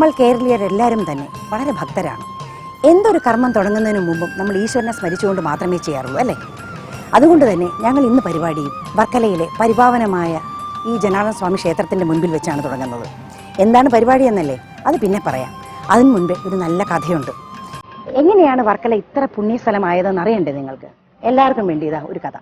നമ്മൾ കേരളീയരെല്ലാവരും തന്നെ വളരെ ഭക്തരാണ്. എന്തൊരു കർമ്മം തുടങ്ങുന്നതിന് മുമ്പും നമ്മൾ ഈശ്വരനെ സ്മരിച്ചുകൊണ്ട് മാത്രമേ ചെയ്യാറുള്ളൂ, അല്ലേ? അതുകൊണ്ട് തന്നെ ഞങ്ങൾ ഇന്ന് പരിപാടിയും വർക്കലയിലെ പരിപാവനമായ ഈ ജനാർദ്ദന സ്വാമി ക്ഷേത്രത്തിൻ്റെ മുൻപിൽ വെച്ചാണ് തുടങ്ങുന്നത്. എന്താണ് പരിപാടി എന്നല്ലേ, അത് പിന്നെ പറയാം. അതിനു മുൻപേ ഒരു നല്ല കഥയുണ്ട്. എങ്ങനെയാണ് വർക്കല ഇത്ര പുണ്യസ്ഥലമായതെന്ന് അറിയണ്ടേ നിങ്ങൾക്ക്? എല്ലാവർക്കും വേണ്ടി ഇതാ ഒരു കഥ.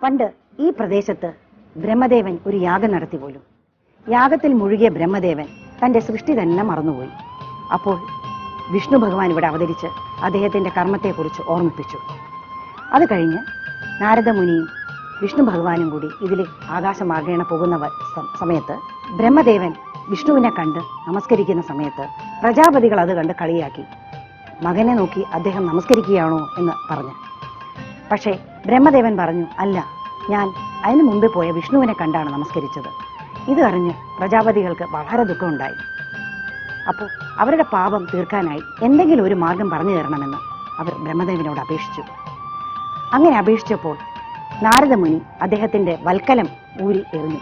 പണ്ട് ഈ പ്രദേശത്ത് ബ്രഹ്മദേവൻ ഒരു യാഗം നടത്തി പോലും. യാഗത്തിൽ മുഴുകിയ ബ്രഹ്മദേവൻ തന്റെ സൃഷ്ടി തന്നെ മറന്നുപോയി. അപ്പോൾ വിഷ്ണു ഭഗവാൻ ഇവിടെ അവതരിച്ച് അദ്ദേഹത്തിന്റെ കർമ്മത്തെക്കുറിച്ച് ഓർമ്മിപ്പിച്ചു. അത് കഴിഞ്ഞ് നാരദമുനിയും വിഷ്ണു ഭഗവാനും കൂടി ഇതിൽ ആകാശമാർഗേണ പോകുന്ന സമയത്ത് ബ്രഹ്മദേവൻ വിഷ്ണുവിനെ കണ്ട് നമസ്കരിക്കുന്ന സമയത്ത് പ്രജാപതികൾ അത് കണ്ട് കളിയാക്കി. മകനെ നോക്കി അദ്ദേഹം നമസ്കരിക്കുകയാണോ എന്ന് പറഞ്ഞു. പക്ഷേ ബ്രഹ്മദേവൻ പറഞ്ഞു, അല്ല, ഞാൻ അതിനു മുമ്പേ പോയ വിഷ്ണുവിനെ കണ്ടാണ് നമസ്കരിച്ചത്. ഇത് അറിഞ്ഞ് പ്രജാപതികൾക്ക് വളരെ ദുഃഖമുണ്ടായി. അപ്പോൾ അവരുടെ പാപം തീർക്കാനായി എന്തെങ്കിലും ഒരു മാർഗം പറഞ്ഞു തരണമെന്ന് അവർ ബ്രഹ്മദേവനോട് അപേക്ഷിച്ചു. അങ്ങനെ അപേക്ഷിച്ചപ്പോൾ നാരദമുനി അദ്ദേഹത്തിന്റെ വൽക്കലം ഊരി എറിഞ്ഞു.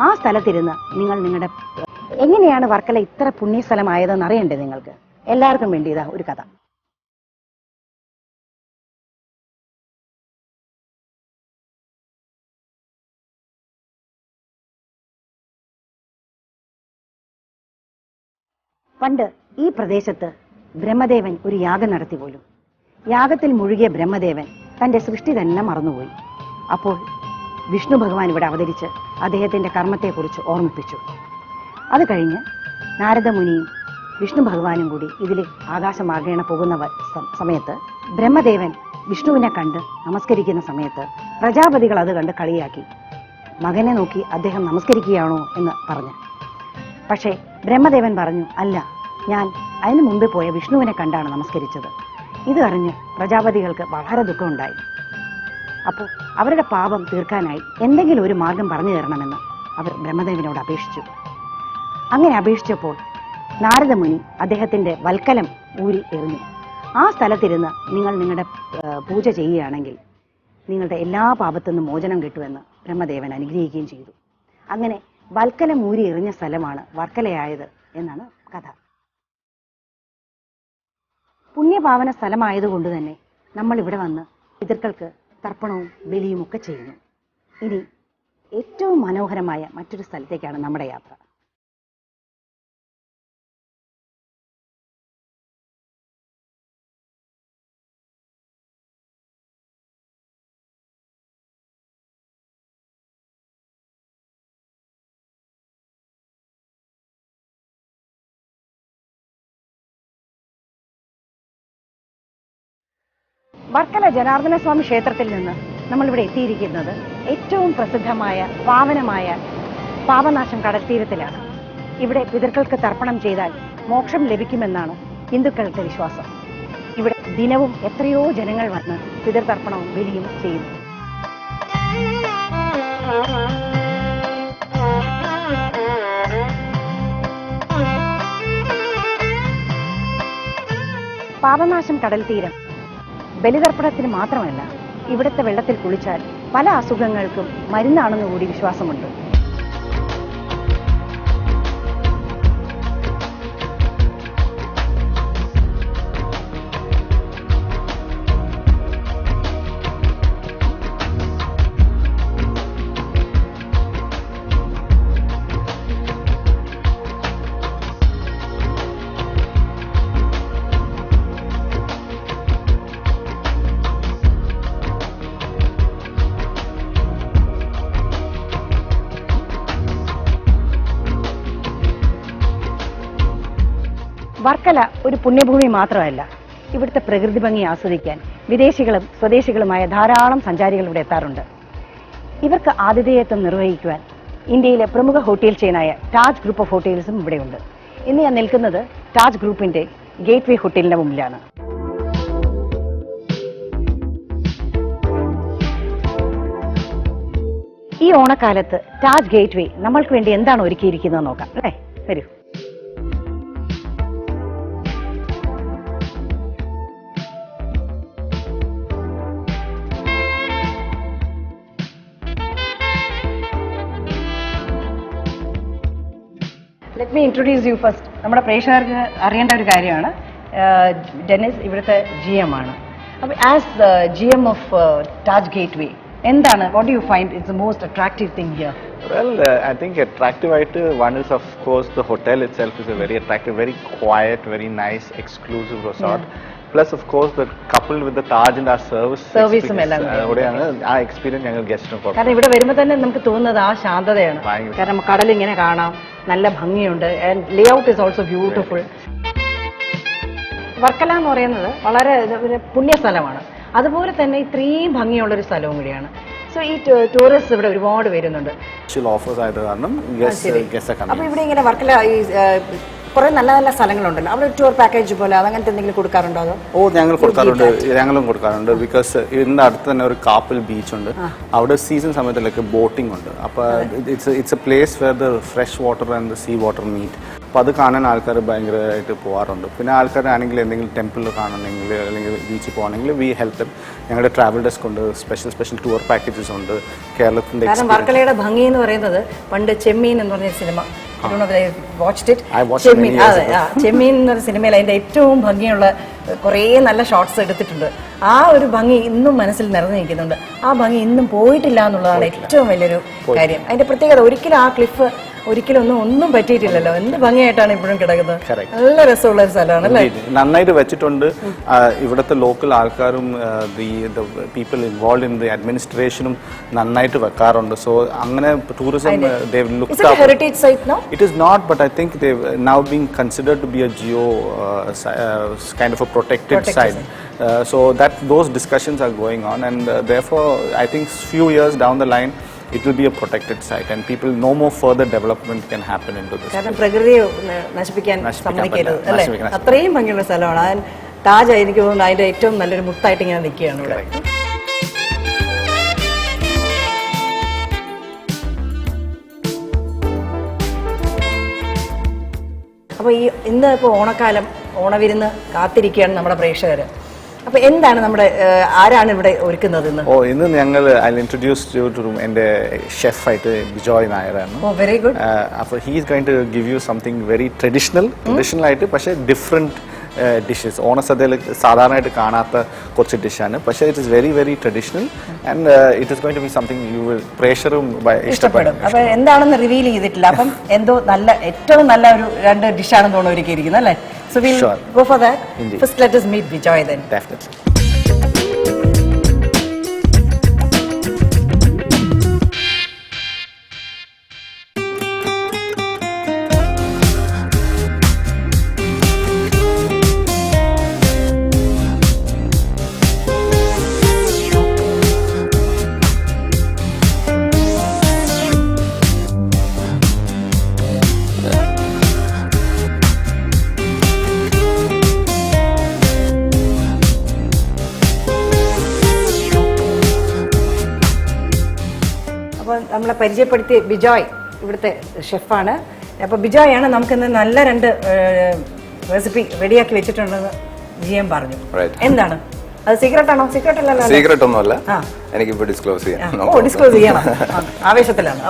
ആ സ്ഥലത്തിരുന്ന് നിങ്ങളുടെ എങ്ങനെയാണ് വർക്കല ഇത്ര പുണ്യസ്ഥലമായതെന്ന് അറിയണ്ടേ നിങ്ങൾക്ക്? എല്ലാവർക്കും വേണ്ടി ഇതാ ഒരു കഥ. പണ്ട് ഈ പ്രദേശത്ത് ബ്രഹ്മദേവൻ ഒരു യാഗം നടത്തി പോലും. യാഗത്തിൽ മുഴുകിയ ബ്രഹ്മദേവൻ തന്റെ സൃഷ്ടി തന്നെ മറന്നുപോയി. അപ്പോൾ വിഷ്ണു ഭഗവാൻ ഇവിടെ അവതരിച്ച് അദ്ദേഹത്തിന്റെ കർമ്മത്തെക്കുറിച്ച് ഓർമ്മിപ്പിച്ചു. അത് കഴിഞ്ഞ് നാരദമുനിയും വിഷ്ണു ഭഗവാനും കൂടി ഇതിൽ ആകാശമാർഗേണ പോകുന്ന സമയത്ത് ബ്രഹ്മദേവൻ വിഷ്ണുവിനെ കണ്ട് നമസ്കരിക്കുന്ന സമയത്ത് പ്രജാപതികൾ അത് കണ്ട് കളിയാക്കി. മകനെ നോക്കി അദ്ദേഹം നമസ്കരിക്കുകയാണോ എന്ന് പറഞ്ഞു. പക്ഷേ ബ്രഹ്മദേവൻ പറഞ്ഞു, അല്ല, ഞാൻ അതിനു മുമ്പേ പോയ വിഷ്ണുവിനെ കണ്ടാണ് നമസ്കരിച്ചത്. ഇത് അറിഞ്ഞ് പ്രജാപതികൾക്ക് വളരെ ദുഃഖമുണ്ടായി. അപ്പോൾ അവരുടെ പാപം തീർക്കാനായി എന്തെങ്കിലും ഒരു മാർഗം പറഞ്ഞു തരണമെന്ന് അവർ ബ്രഹ്മദേവനോട് അപേക്ഷിച്ചു. അങ്ങനെ അപേക്ഷിച്ചപ്പോൾ നാരദമുനി അദ്ദേഹത്തിന്റെ വൽക്കലം ഊരി എറിഞ്ഞു. ആ സ്ഥലത്തിരുന്ന് നിങ്ങളുടെ പൂജ ചെയ്യുകയാണെങ്കിൽ നിങ്ങളുടെ എല്ലാ പാപത്തു നിന്നും മോചനം കിട്ടുമെന്ന് ബ്രഹ്മദേവൻ അനുഗ്രഹിക്കുകയും ചെയ്തു. അങ്ങനെ വൽക്കലം ഊരി എറിഞ്ഞ സ്ഥലമാണ് വർക്കലയായത് എന്നാണ് കഥ. പുണ്യപാവന സ്ഥലമായതുകൊണ്ട് തന്നെ നമ്മൾ ഇവിടെ വന്ന് പിതൃക്കൾക്ക് തർപ്പണവും ബലിയും ഒക്കെ ചെയ്യുന്നു. ഇനി ഏറ്റവും മനോഹരമായ മറ്റൊരു സ്ഥലത്തേക്കാണ് നമ്മുടെ യാത്ര. വർക്കല ജനാർദ്ദന സ്വാമി ക്ഷേത്രത്തിൽ നിന്ന് നമ്മളിവിടെ എത്തിയിരിക്കുന്നത് ഏറ്റവും പ്രസിദ്ധമായ പാവനമായ പാപനാശം കടൽത്തീരത്തിലാണ്. ഇവിടെ പിതൃക്കൾക്ക് തർപ്പണം ചെയ്താൽ മോക്ഷം ലഭിക്കുമെന്നാണ് ഹിന്ദുക്കളുടെ വിശ്വാസം. ഇവിടെ ദിനവും എത്രയോ ജനങ്ങൾ വന്ന് പിതൃതർപ്പണവും ബലിയും ചെയ്യുന്നു. പാപനാശം കടൽത്തീരം ബലിതർപ്പണത്തിന് മാത്രമല്ല, ഇവിടുത്തെ വെള്ളത്തിൽ കുളിച്ചാൽ പല അസുഖങ്ങൾക്കും മരുന്നാണെന്ന് കൂടി വിശ്വാസമുണ്ട്. വർക്കല ഒരു പുണ്യഭൂമി മാത്രമല്ല, ഇവിടുത്തെ പ്രകൃതി ഭംഗി ആസ്വദിക്കാൻ വിദേശികളും സ്വദേശികളുമായ ധാരാളം സഞ്ചാരികൾ ഇവിടെ എത്താറുണ്ട്. ഇവർക്ക് ആതിഥേയത്വം നിർവഹിക്കുവാൻ ഇന്ത്യയിലെ പ്രമുഖ ഹോട്ടൽ ചെയിനായ താജ് ഗ്രൂപ്പ് ഓഫ് ഹോട്ടൽസും ഇവിടെയുണ്ട്. ഇന്ന് ഞാൻ നിൽക്കുന്നത് താജ് ഗ്രൂപ്പിന്റെ ഗേറ്റ് വേ ഹോട്ടലിന്റെ മുമ്പിലാണ്. ഈ ഓണക്കാലത്ത് താജ് ഗേറ്റ് വേ നമ്മൾക്ക് വേണ്ടി എന്താണ് ഒരുക്കിയിരിക്കുന്നത് നോക്കാം, അല്ലേ? വരൂ. Let me introduce you first. നമ്മുടെ പ്രേക്ഷകർക്ക് അറിയേണ്ട ഒരു കാര്യമാണ്, ഡെന്നിസ് ഇവിടുത്തെ GM ആണ്. അപ്പോൾ as GM of Taj gateway, എന്താണ്, what do you find it's the most attractive thing here? Well, I think attractive one is of course the hotel itself is a very attractive, very quiet, very nice, exclusive resort. Plus of course the coupled with the Taj and our service അവിടെയാണ് ആ experience ഞങ്ങൾ ഗസ്റ്റിന് കൊടുക്കും. കാരണം ഇവിടെ വരുമ്പോൾ തന്നെ നമുക്ക് തോന്നുന്നത് ആ ശാന്തതയാണ്. കാരണം കടൽ ഇങ്ങനെ കാണാം, നല്ല ഭംഗിയുണ്ട്, and Leh out is also beautiful. Varkala എന്ന് പറയുന്നത് വളരെ പുണ്യ സ്ഥലമാണ്, അതുപോലെ തന്നെ ഇത്രയും ഭംഗിയുള്ളൊരു സ്ഥലവും കൂടിയാണ്. സോ ഈ ടൂറിസ്റ്റ് ഇവിടെ ഒരുപാട് വരുന്നുണ്ട്. അപ്പൊ ഇവിടെ ഇങ്ങനെ വർക്കല കുറെ നല്ല നല്ല സ്ഥലങ്ങളുണ്ടല്ലോ, അവിടെ ടൂർ പാക്കേജ് പോലെ അതങ്ങനത്തെ എന്തെങ്കിലും കൊടുക്കാറുണ്ടോ? അതോ ഞങ്ങളും കൊടുക്കാറുണ്ട്. ബിക്കോസ് ഇതിന്റെ അടുത്ത് തന്നെ ഒരു കാപ്പിൽ ബീച്ച് ഉണ്ട്, അവിടെ സീസൺ സമയത്തിലൊക്കെ ബോട്ടിംഗ് ഉണ്ട്. അപ്പൊ it's a place where the fresh water and the sea water meet. അപ്പോൾ അത് കാണാൻ ആൾക്കാർ ഭയങ്കരമായിട്ട് പോകാറുണ്ട്. പിന്നെ ആൾക്കാരാണെങ്കിൽ എന്തെങ്കിലും ടെമ്പിൾ കാണണമെങ്കിൽ അല്ലെങ്കിൽ ബീച്ചിൽ പോകണമെങ്കിൽ വി ഹെൽപ്പ് ദം. ഞങ്ങളുടെ ട്രാവൽ ഡെസ്ക് ഉണ്ട്, സ്പെഷ്യൽ ടൂർ പാക്കേജസ് ഉണ്ട് കേരളത്തിന്റെ. കാരണം വർക്കലയുടെ ഭംഗി എന്ന് പറയുന്നത് പണ്ട് ചെമ്മീൻ എന്ന് പറഞ്ഞ സിനിമ, ചെമ്മീൻ എന്നൊരു സിനിമയിൽ അതിന്റെ ഏറ്റവും ഭംഗിയുള്ള കുറേ നല്ല ഷോട്ട്സ് എടുത്തിട്ടുണ്ട്. ആ ഒരു ഭംഗി ഇന്നും മനസ്സിൽ നിറഞ്ഞു നിൽക്കുന്നുണ്ട്. ആ ഭംഗി ഇന്നും പോയിട്ടില്ല എന്നുള്ളതാണ് ഏറ്റവും വലിയൊരു കാര്യം. അതിന്റെ പ്രത്യേകത ഒരിക്കലും ആ ക്ലിഫ് ഒരിക്കലും ഒന്നും പറ്റിയിട്ടില്ലല്ലോ. എന്ത് ഭംഗിയായിട്ടാണ് ഇപ്പോഴും കിടക്കുന്നത്. നല്ല രസമുള്ള ഒരു സ്ഥലമാണ് അല്ലേ, നന്നായിട്ട് വെച്ചിട്ടുണ്ട്. ഇവിടുത്തെ ലോക്കൽ ആൾക്കാരും പീപ്പിൾ ഇൻവോൾവ് ഇൻ ദി അഡ്മിനിസ്ട്രേഷനും നന്നായിട്ട് വെക്കാറുണ്ട്. സോ അങ്ങനെ tourism heritage site no it is not, but I think they now being considered to be a geo kind of a protected site. So that those discussions are going on, and therefore I think few years down the line it will be a protected site and people no more further development can happen into this. കാരണം പ്രകൃതിയെ നശിപ്പിക്കാൻ സമ്മതിക്കരുത് അല്ലേ, അത്രയും ഭംഗിയുള്ള സ്ഥലമാണ്. താജ് എനിക്ക് തോന്നുന്നു അതിന്റെ ഏറ്റവും നല്ലൊരു മുത്തായിട്ട് ഇങ്ങനെ നിൽക്കുകയാണ് ഇവിടെ. അപ്പോൾ ഇന്ന് ഇപ്പോൾ ഓണക്കാലം, ഓണവിരുന്ന് കാത്തിരിക്കുകയാണ് നമ്മുടെ പ്രേക്ഷകർ. അപ്പൊ എന്താണ് നമ്മുടെ ആരാണ് ഇവിടെ ഒരുക്കുന്നത് ഇന്ന്? ഇന്ന് ഞങ്ങൾ ഇൻട്രൊഡ്യൂസ് എന്റെ ഷെഫായിട്ട് ബിജോയ് നായരാണ്. Very good. അപ്പോൾ he is going to give you something very traditional ആയിട്ട് പക്ഷേ ഡിഫറെന്റ് ഡിഷസ്. ഓണസദ്യയിൽ സാധാരണയായിട്ട് കാണാത്ത കുറച്ച് ഡിഷാണ്, പക്ഷേ it is very very traditional and it is going to be something you will പ്രേക്ഷകരും ഇഷ്ടപ്പെടും. അപ്പൊ എന്താണെന്ന് റിവീൽ ചെയ്തിട്ടില്ല. അപ്പം എന്തോ നല്ല ഏറ്റവും നല്ല ഒരു 2 ഡിഷാണെന്ന് തോന്നുന്നു ഒരുക്കിയിരിക്കുന്നത് അല്ലേ? So we'll go for that. Indeed. First let us meet Bijoy then. Definitely. നമ്മളെ പരിചയപ്പെടുത്തിയ ബിജോയ് ഇവിടുത്തെ ഷെഫാണ്. അപ്പോൾ ബിജോയ് ആണ് നമുക്കിന്ന് നല്ല 2 റെസിപ്പി റെഡിയാക്കി വെച്ചിട്ടുണ്ടെന്ന് GM പറഞ്ഞു. എന്താണ് അത്? സീക്രട്ട് ആണോ? സീക്രട്ട് അല്ലല്ലോ. സീക്രട്ട് ഒന്നുമല്ല, എനിക്കിപ്പോൾ ഡിസ്ക്ലോസ് ചെയ്യാം. ഡിസ്ക്ലോസ് ചെയ്യണം, ആവേശത്തിലാണ്.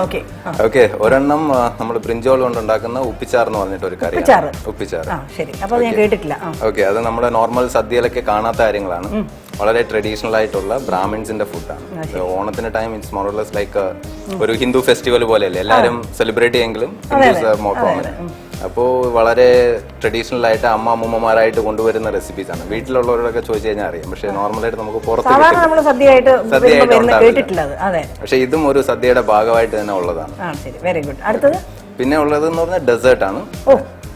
ഓക്കെ. ഒരെണ്ണം നമ്മൾ ബ്രിഞ്ചോൾ കൊണ്ട് ഉണ്ടാക്കുന്ന ഉപ്പിച്ചാർ എന്ന് പറഞ്ഞിട്ട് ഒരു കറി. ഉപ്പിച്ചാർ. ശരി, അപ്പോൾ ഞാൻ കേട്ടിട്ടില്ല. ഓക്കെ, അത് നമ്മുടെ നോർമൽ സദ്യയിലൊക്കെ കാണാത്ത കാര്യങ്ങളാണ്. വളരെ ട്രഡീഷണൽ ആയിട്ടുള്ള ബ്രാഹ്മിൻസിന്റെ ഫുഡാണ്. ഓണത്തിന്റെ time it's more or less like ഒരു ഹിന്ദു ഫെസ്റ്റിവൽ പോലെയല്ലേ, എല്ലാവരും സെലിബ്രേറ്റ് ചെയ്യെങ്കിലും മോർ കോമൺ. അപ്പോൾ വളരെ ട്രഡീഷണൽ ആയിട്ട് അമ്മൂമ്മമാരായിട്ട് കൊണ്ടുവരുന്ന റെസിപ്പീസ് ആണ്. വീട്ടിലുള്ളവരോടൊക്കെ ചോദിച്ചു കഴിഞ്ഞാൽ അറിയാം, പക്ഷേ നോർമലായിട്ട് നമുക്ക് പുറത്ത് സദ്യയായിട്ട് പക്ഷെ ഇതും ഒരു സദ്യയുടെ ഭാഗമായിട്ട് തന്നെ ഉള്ളതാണ്. പിന്നെ ഉള്ളതെന്ന് പറഞ്ഞാൽ ഡെസേർട്ട് ആണ്,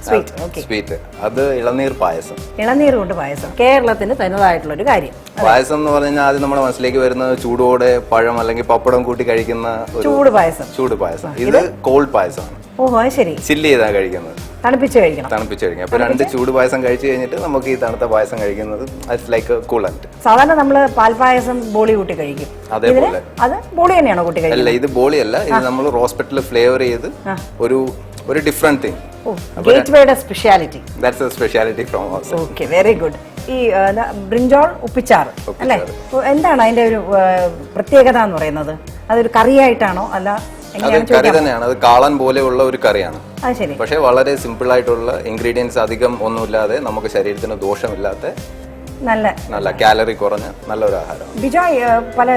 സ്വീറ്റ്. അത് ഇളനീർ പായസം. ഇളനീർ കൊണ്ട് പായസം കേരളത്തിന് തനതായിട്ടുള്ള ഒരു കാര്യം. പായസം എന്ന് പറഞ്ഞാൽ ആദ്യം നമ്മുടെ മനസ്സിലേക്ക് വരുന്നത് ചൂടോടെ പഴം അല്ലെങ്കിൽ പപ്പടം കൂട്ടി കഴിക്കുന്ന ചൂട് പായസം. ഇത് കോൾഡ് പായസമാണ്. ശരി, ചില്ല് ചെയ്താ കഴിക്കുന്നത്, തണുപ്പിച്ച് കഴിക്കണം. അപ്പൊ 2 ചൂട് പായസം കഴിച്ചു കഴിഞ്ഞിട്ട് നമുക്ക് ഈ തണുത്ത പായസം കഴിക്കുന്നത് ലൈക്ക് കൂളന്റ്. സാധാരണ നമ്മള് പാൽപായസം ബോളി കൂട്ടി കഴിക്കും, അതേപോലെ. അത് ബോളി തന്നെയാണോ കൂട്ടി കഴിക്കുന്നത്? അല്ല, ഇത് ബോളി അല്ല, ഇത് നമ്മൾ റോസ്പെറ്റിൽ ഫ്ലേവർ ചെയ്ത് ഒരു ഡിഫറെന്റ് തിങ്. ഗേറ്റ്വേയുടെ speciality. That's a speciality from us. Okay, very good. ഈ ബ്രിഞ്ചോൾ ഉപ്പിച്ചാർ അല്ലേ, എന്താണ് അതിന്റെ ഒരു പ്രത്യേകത എന്ന് പറയുന്നത്? അതൊരു കറിയായിട്ടാണോ അല്ല അത് കറി തന്നെയാണ്, അത് കാളൻ പോലെയുള്ള ഒരു കറിയാണ്. അത് ശരി. പക്ഷേ വളരെ സിമ്പിൾ ആയിട്ടുള്ള ഇൻഗ്രീഡിയൻസ്, അധികം ഒന്നുമില്ലാതെ നമുക്ക് ശരീരത്തിന് ദോഷമില്ലാത്ത നല്ല കാലറി കുറഞ്ഞ നല്ലൊരു ആഹാരം. ബിജോയ് പല